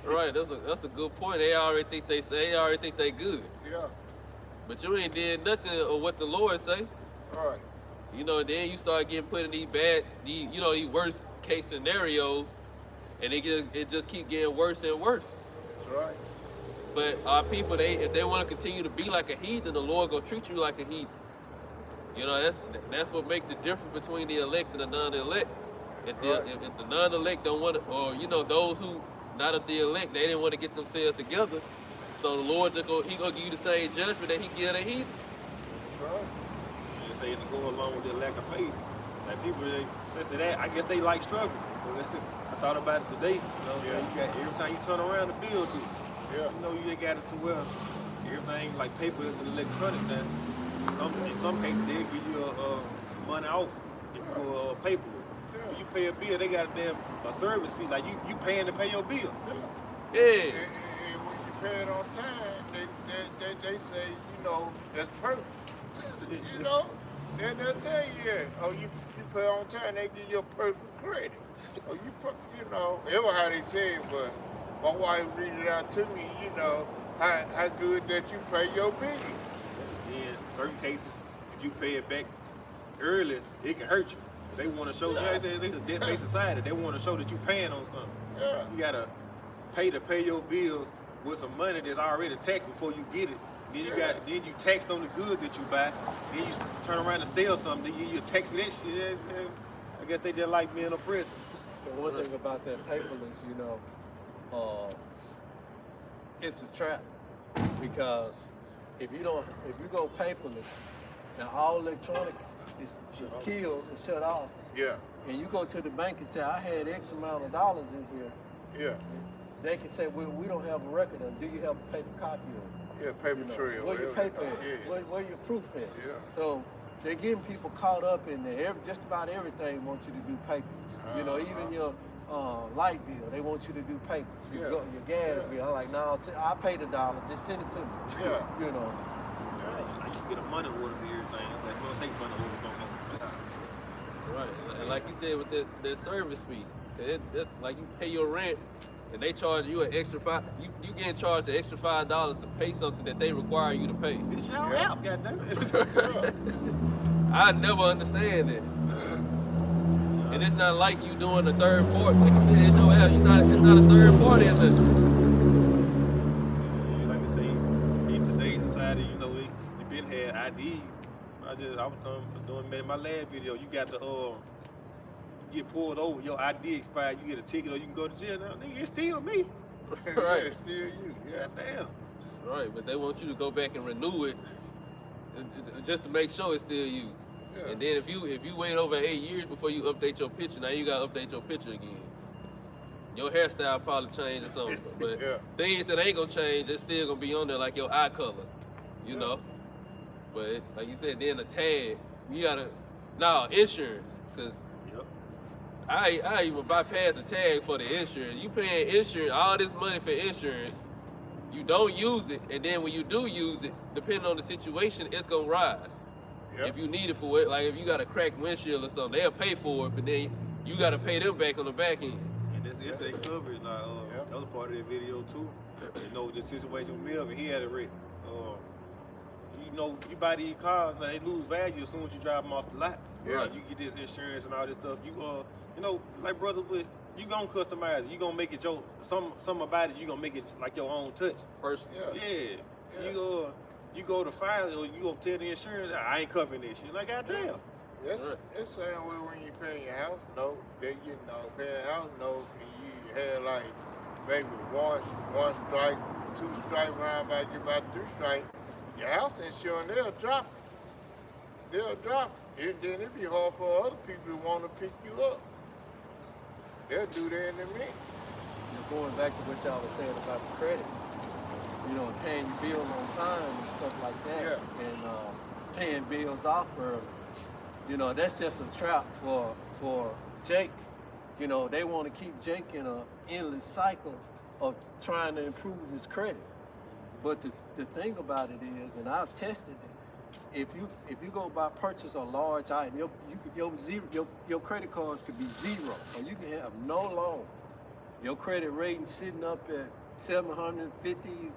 Right. That's a good point. They already think they good. Yeah. But you ain't did nothing of what the Lord say. Right. Then you start getting put in these these worst case scenarios, and it just keep getting worse and worse. That's right. But our people, if they want to continue to be like a heathen, the Lord gonna treat you like a heathen. That's what makes the difference between the elect and the non-elect. If the non-elect don't want to, or those who not of the elect, they didn't want to get themselves together. So the Lord he gonna give you the same judgment that he give the heathens. That's right. You say to go along with their lack of faith. Like people, listen to that. I guess they like struggle. I thought about it today. You got every time you turn around, the bill due. Yeah. You got it to where everything like paper is an electronic now. In some cases, they'll give you some money off if you go paper. Yeah. When you pay a bill, they got a service fee. Like you paying to pay your bill. Yeah. And when you pay it on time, they say, that's perfect. Then they'll tell you, you pay on time, they give you a perfect credit. Oh, you know, ever how they say it, but my wife read it out to me, you know, how good that you pay your bill. In certain cases, if you pay it back early, it can hurt you. They want to show, it's a debt-based society. They want to show that you're paying on something. Yeah. You gotta pay your bills with some money that's already taxed before you get it. Then then you taxed on the goods that you buy. Then you turn around and sell something. Then you tax for that shit. And I guess they just like being oppressed. The one thing about that paperless, you know, it's a trap because if you go paperless, and all electronics is just killed and shut off, Yeah. and you go to the bank and say, I had X amount of dollars in here, Yeah. they can say, well, we don't have a record of it. Do you have a paper copy of it? Yeah, paper You know, trail. where your whatever. paper at? Yeah. Where your proof at? Yeah. So they're getting people caught up in there. Just about everything wants you to do papers. You know, even your light bill, they want you to do papers. Yeah. Your gas bill, I'm like, no, I paid $1. Just send it to me. Yeah. You know. I used to get a money order for everything. I was like, don't take money order no more. Right, and like you said with that service fee, like you pay your rent, and they charge you an extra you getting charged an extra $5 to pay something that they require you to pay. It's your Yeah. app, goddammit. I never understand it. And it's not like you doing a third party. Like you said, it's your app. It's not a third party in there. Like I say, in today's society, you know, they been had IDs. I was doing my last video. You got the you get pulled over, your ID expired, you get a ticket, or you can go to jail. Now, nigga, it's still me. Yeah, Right. it's still you. Yeah. Damn. Right, but they want you to go back and renew it just to make sure it's still you. Yeah. And then if you wait over 8 years before you update your picture, now you gotta update your picture again. Your hairstyle probably changed or something, but Yeah. things that ain't gonna change, it's still gonna be on there, like your eye color, you know. But like you said, then the tag, you gotta insurance, cause Yep. I even bypass the tag for the insurance. You paying insurance, all this money for insurance, you don't use it, and then when you do use it, depending on the situation, it's gonna rise. Yep. If you need it for it, like if you got a cracked windshield or something, they'll pay for it, but then you gotta pay them back on the back end. And that's if they cover it. Like, Yep. that was part of that video too. You know, the situation with Melvin, he had a wreck. You know, you buy these cars, like, they lose value as soon as you drive them off the lot. Yeah. Like, you get this insurance and all this stuff. You know, like brother, but you gonna customize it. You gonna make it some about it. You gonna make it like your own touch. Personally. Yeah. Yeah. You go to file or you gonna tell the insurance, I ain't covering this shit. Like, goddamn. It's Right. it's same way when you pay your house note. They paying house note, and you had like maybe one strike, two strike, round about you about 3 strike. Your house insurance, they'll drop it. And then it'd be hard for other people to want to pick you up. They'll do that in a minute. Going back to what y'all was saying about the credit, you know, paying your bills on time and stuff like that, Yeah. and paying bills off early. You know, that's just a trap for Jake. You know, they want to keep Jake in an endless cycle of trying to improve his credit. But the thing about it is, and I've tested it, if you go by purchase a large item, your credit cards could be 0, or you can have no loan. Your credit rating sitting up at 750,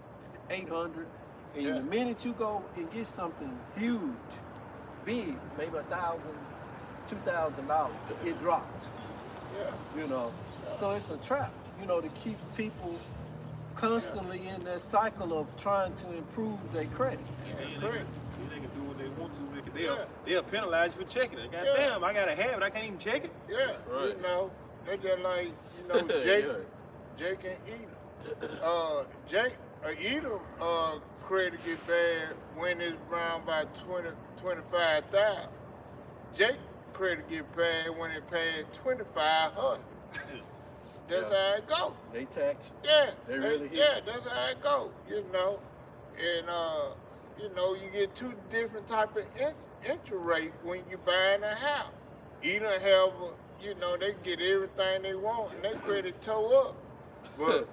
800, and Yeah. the minute you go and get something huge, big, maybe $1,000, $2,000, it drops. Yeah. You know, so it's a trap. You know, to keep people constantly in that cycle of trying to improve their credit. Yeah, They correct. can do what they want to. Yeah. They'll penalize you for checking it. Goddamn, I gotta have it. I can't even check it. Yeah, Right. you know, they just like, Jake and Edom. Edom credit get bad when it's around by 25,000. Jake credit get bad when it pays 2,500. That's Yeah. how it go. They tax you. Yeah, They really hit yeah, you. that's how it go. You know, and you know, you get 2 different type of interest rate when you buying a house. Edom have, you know, they get everything they want and their credit toe up. But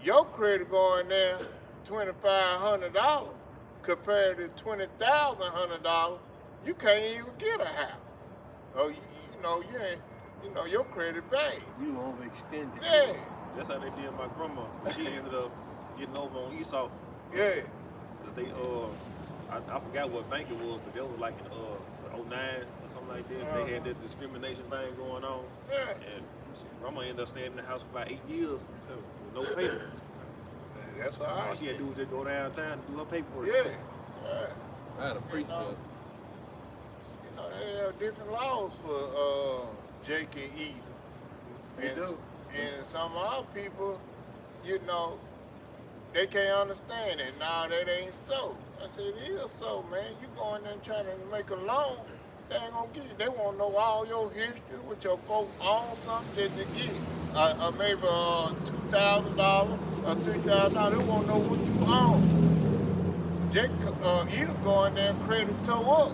your credit going down $2,500 compared to $20,100, you can't even get a house. Oh, you know, you know, your credit bad. You overextended. Yeah, That's how they did my grandma. She ended up getting over on Esau. yeah. Cause they I forgot what bank it was, but they was like in 09 or something like that. They had that discrimination thing going on. Yeah. And grandma ended up staying in the house for about 8 years with no paper. That's all All right. she had to do was just go downtown and do her paperwork. Yeah, yeah. I had a precept. You know, they have different laws for Jake and Eve. They And, do. and some of our people, you know, they can't understand it. Nah, that ain't so. I said, it is so, man. You going there trying to make a loan, they ain't gonna get you. They want to know all your history, what your folks own, something that they get. Maybe $2,000 or $3,000. They want to know what you own. Jake, either go in there and credit toe up.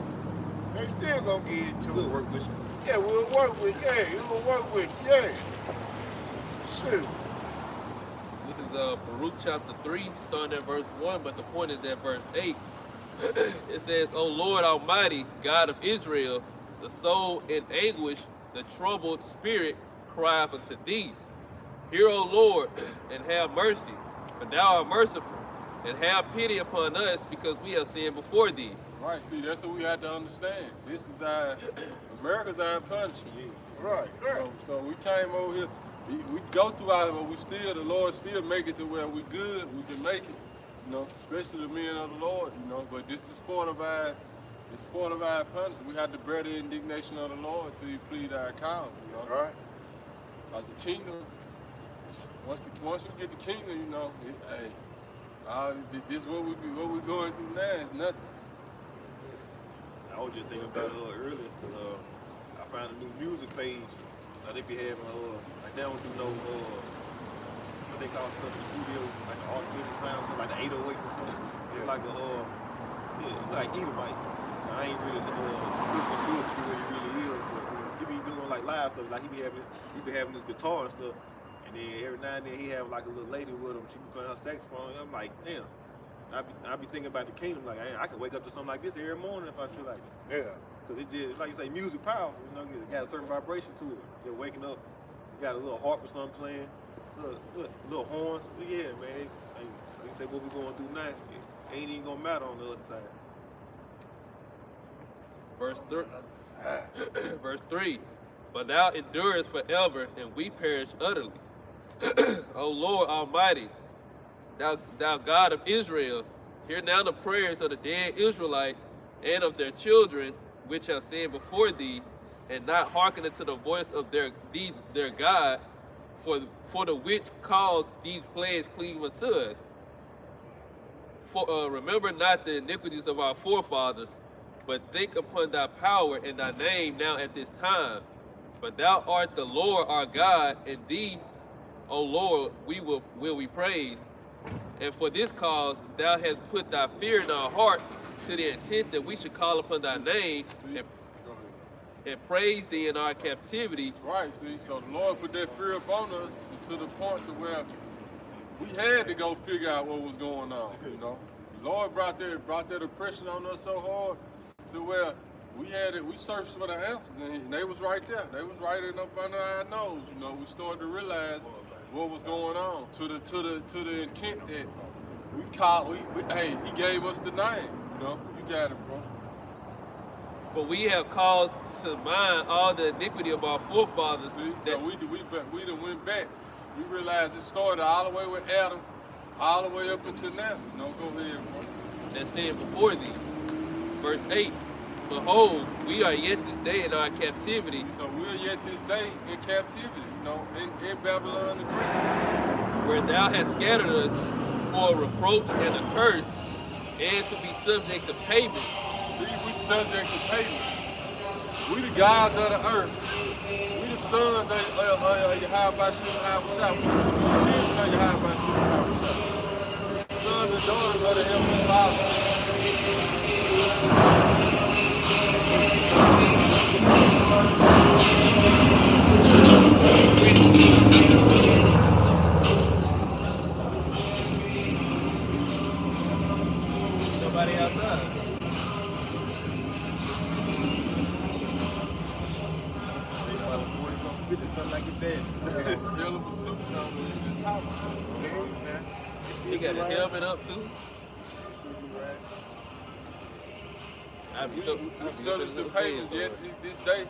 They still gonna get it to We'll you. work with you. Yeah, we'll work with you. Yeah, we'll work with you. Yeah. Shoot. This is Baruch chapter 3, starting at verse 1, but the point is at verse 8. It says, O Lord Almighty, God of Israel, the soul in anguish, the troubled spirit crieth unto thee. Hear, O Lord, and have mercy, for thou art merciful, and have pity upon us, because we have sinned before thee. Right, see, that's what we have to understand. This is America's our punishment. Right, right. So we came over here. We go through our, but the Lord still make it to where we good. We can make it, you know, especially the men of the Lord, you know. But this is part of our punishment. We have to bear the indignation of the Lord till He plead our cause, you know. Right. As a kingdom, once we get the kingdom, you know, this what we going through now is nothing. I was just thinking about it earlier. I found a new music page. They be having like they don't do no what they call stuff in the studio, like the artificial sounds, like the 808s and stuff. It's like a like Edomite. I ain't really looking to it to see what he really is, but he be doing like live stuff. Like he be having this guitar and stuff, and then every now and then he have like a little lady with him. She be playing her saxophone. And I'm like, damn. I be thinking about the kingdom, like I could wake up to something like this every morning if I feel like it. Yeah. Cause it just, like you say, music powerful, you know, it got a certain vibration to it. Just waking up, you got a little harp or something playing, little horns. But yeah, man, like you say, what we going through now, it ain't even gonna matter on the other side. Verse 3, but thou endurest forever, and we perish utterly. O Lord Almighty, thou God of Israel, hear now the prayers of the dead Israelites and of their children, which have sinned before thee, and not hearken unto the voice of their God, for the which cause these plagues cleave unto us. For remember not the iniquities of our forefathers, but think upon thy power and thy name now at this time. For thou art the Lord our God, and thee, O Lord, will we praise. And for this cause thou hast put thy fear in our hearts, to the intent that we should call upon thy name and praise thee in our captivity. Right, see, so the Lord put that fear upon us to the point to where we had to go figure out what was going on, you know. The Lord brought that oppression on us so hard to where we searched for the answers, and they was right there. They was right up under our nose, you know. We started to realize what was going on to the intent that he gave us the name, you know. You got it, bro. For we have called to mind all the iniquity of our forefathers. See? So we done went back. We realized it started all the way with Adam, all the way up until now. No, go ahead, bro. That sinned before thee. Verse 8, behold, we are yet this day in our captivity. So we're yet this day in captivity, you know, in Babylon the Great. Where thou hast scattered us for a reproach and a curse, and to be subject to payments. See, we subject to payments. We the gods of the earth. We the sons of Yahweh Shem Yahweh. We the children of Yahweh Shem Yahweh. Sons and daughters of the Heavenly Father. Nobody outside. They about 40-something that. Hell of a suit though, when it's just hot. He got a helmet up too. We subject to payments yet this day.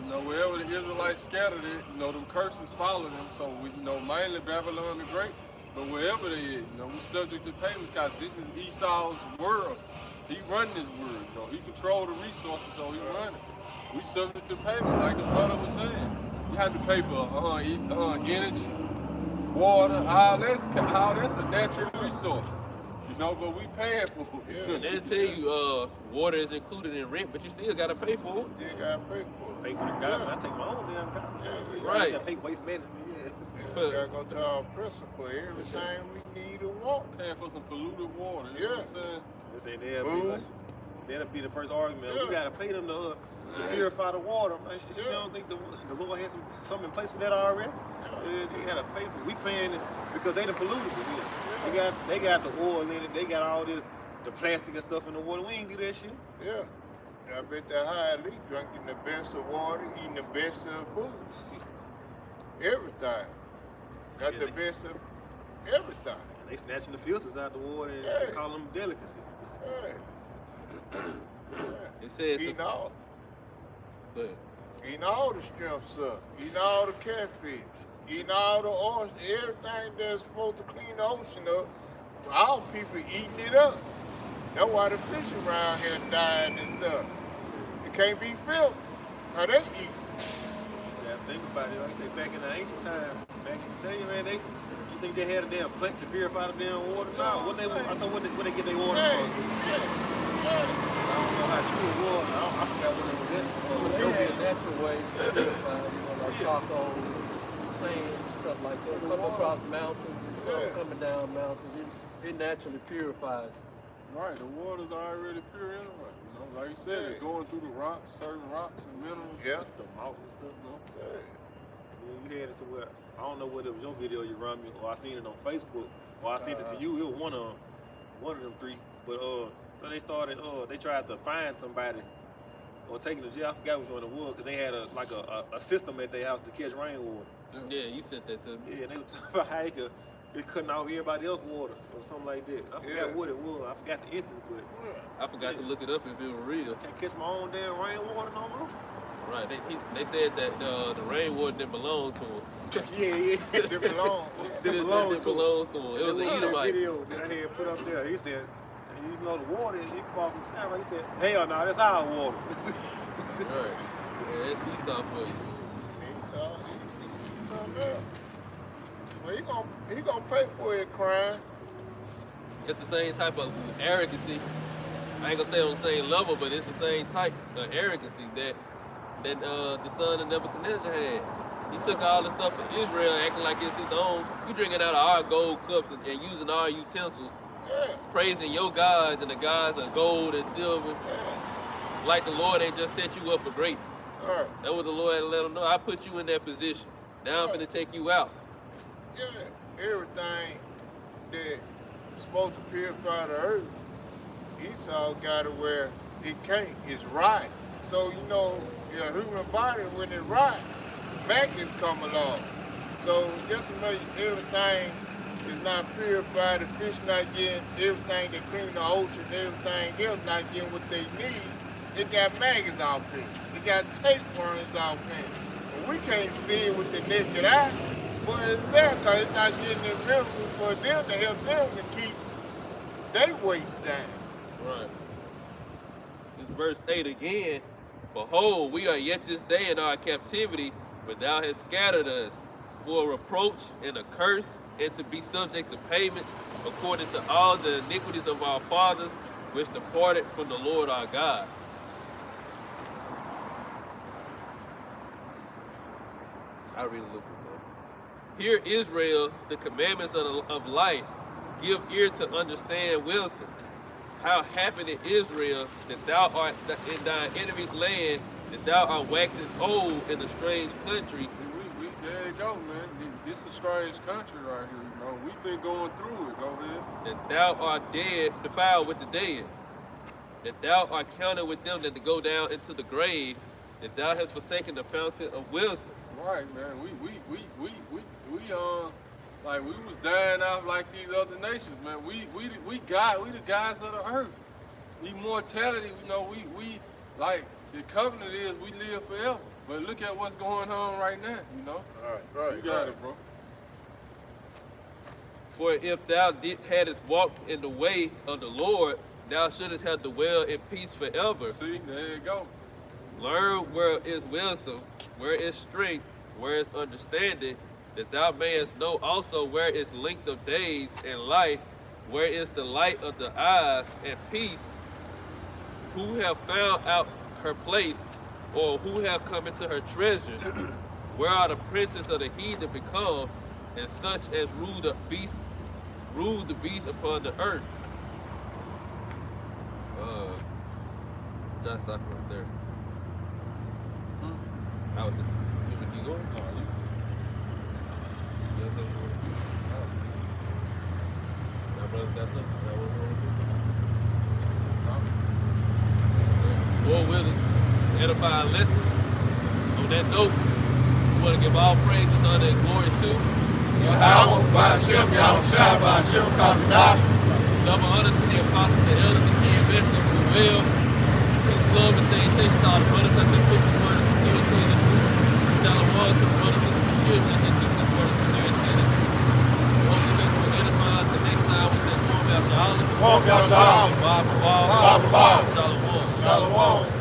You know, wherever the Israelites scattered it, you know, them curses follow them. So we, you know, mainly Babylon the Great, but wherever they is, you know, we subject to payments because this is Esau's world. He run this world, you know, he control the resources, so he run it. We subject to payment, like the brother was saying. You have to pay for energy, water, all that's a natural resource. You know, but we paying for it. They tell you water is included in rent, but you still gotta pay for it. You gotta pay for it. Pay for the garbage. I take my own damn garbage. Yeah, Right. I gotta pay waste management. Yeah. We gotta go to our prison for everything we need and want. Paying for some polluted water, you know what I'm saying? They say that'll be the first argument. Yeah. We gotta pay them to purify the water. Man, shit, you Yeah. don't think the Lord has something in place for that already? Yeah, they gotta pay for it. We paying it because they done polluted it. Yeah. They got the oil in it. They got all the plastic and stuff in the water. We ain't do that shit. Yeah. I bet that high elite drinking the best of water, eating the best of food. Everything. Got the best of everything. And they snatching the filters out the water and Yeah. call them delicacy. Right. It says Eating all. but Eating all the shrimp stuff, eating all the catfish, eating all the ocean, everything that's supposed to clean the ocean up. Our people eating it up. That's why the fish around here dying and stuff. It can't be filthy, cause they eat. Yeah, think about it. Like I say, back in the ancient time, back in the day, man, you think they had a damn plant to purify the damn water? No, what they get their water Hey, from? yeah. I don't know how true it was. I forgot what it was at. They had natural ways to purify, like charcoal, sand, stuff like that. Come across mountains and stuff, Yeah. coming down mountains. It naturally purifies. Right, the water's already pure anyway. You know, like you said, it's going through the rocks, certain rocks and minerals. Yeah. The mouth and stuff, you know? Yeah. Yeah, you had it to where, I don't know whether it was your video you run me, or I seen it on Facebook, or I sent it to you. It was one of them three. But so they started, they tried to find somebody or take it to jail. I forgot which one it was, because they had a system at their house to catch rainwater. yeah, you sent that to me. Yeah, and they were talking about how it cutting off everybody else's water or something like that. I forgot what it was. I forgot the instance, but I forgot to look it up if it was real. can't catch my own damn rainwater no more. Right, they said that the rainwater didn't belong to him. Yeah. They belong. They belong It to him. belonged to him. It was an That Edomite. video that I had put up there. He said, you know the water is it fall from the sky. He said, hell no, that's our water. Right. Yeah, that's Esau for you. He's something else. Well, he gonna pay for it, crime. It's the same type of arrogancy. I ain't gonna say on the same level, but it's the same type of arrogancy that the son of Nebuchadnezzar had. He took all the stuff of Israel, acting like it's his own. You drinking out of our gold cups and using our utensils, Yeah. praising your gods and the gods of gold and silver, Yeah. like the Lord ain't just set you up for greatness. All right. That was the Lord had to let him know. I put you in that position. Now I'm finna take you out. Yeah. Everything that's supposed to purify the earth, Esau got it where it can't. It's right. So you know, your human body when it right, maggots come along. So just to know everything is not purified, the fish not getting everything that clean the ocean, everything else not getting what they need. It got maggots out there. It got tapeworms out there. And we can't see it with the naked eye, but it's there because it's not getting the minerals for them to help them to keep their waste down. Right. This verse 8 again. Behold, we are yet this day in our captivity, but thou hast scattered us for a reproach and a curse, and to be subject to payment according to all the iniquities of our fathers, which departed from the Lord our God. I'll read a little bit more. Hear Israel, the commandments of life. Give ear to understand wisdom. How happy is Israel that thou art in thine enemy's land, that thou art waxing old in a strange country. There you go, man. This is a strange country right here. You know, we've been going through it. Go ahead. That thou art dead, defiled with the dead. That thou art counted with them that go down into the grave. That thou hast forsaken the fountain of wisdom. Right, man. Like we was dying out like these other nations, man. We the guys of the earth. Immortality, you know, we like the covenant is we live forever. But look at what's going on right now, you know. Right. You got it, bro. For if thou hadst walked in the way of the Lord, thou shouldest have dwelled in peace forever. See, there you go. Learn where is wisdom, where is strength, where is understanding, that thou mayest know also where is length of days and life, where is the light of the eyes and peace, who have found out her place, or who have come into her treasures, where are the princes of the heathen become, and such as rule the beast upon the earth. Just stop right there. I was you want to keep going? No, you. You got something? My brother got something? Got one more with you? Lord willing, edifying lesson. On that note, we want to give all praises, honor, and glory to Yahweh, Ba'ashem, Yahushua, Ba'ashem, Kadosh. double honors to the apostles and elders and GMS that we will. Peace, love, and salutation to all the brothers out there pushing word of sincerity and the truth. Shalom to the brothers and children that teach this word of sincerity and the truth. Hopefully this will edify. Till next time, we say, Shalom, Yahshua. Shalom, Yahshua. Shalom, Shalom. Shalom. Shalom.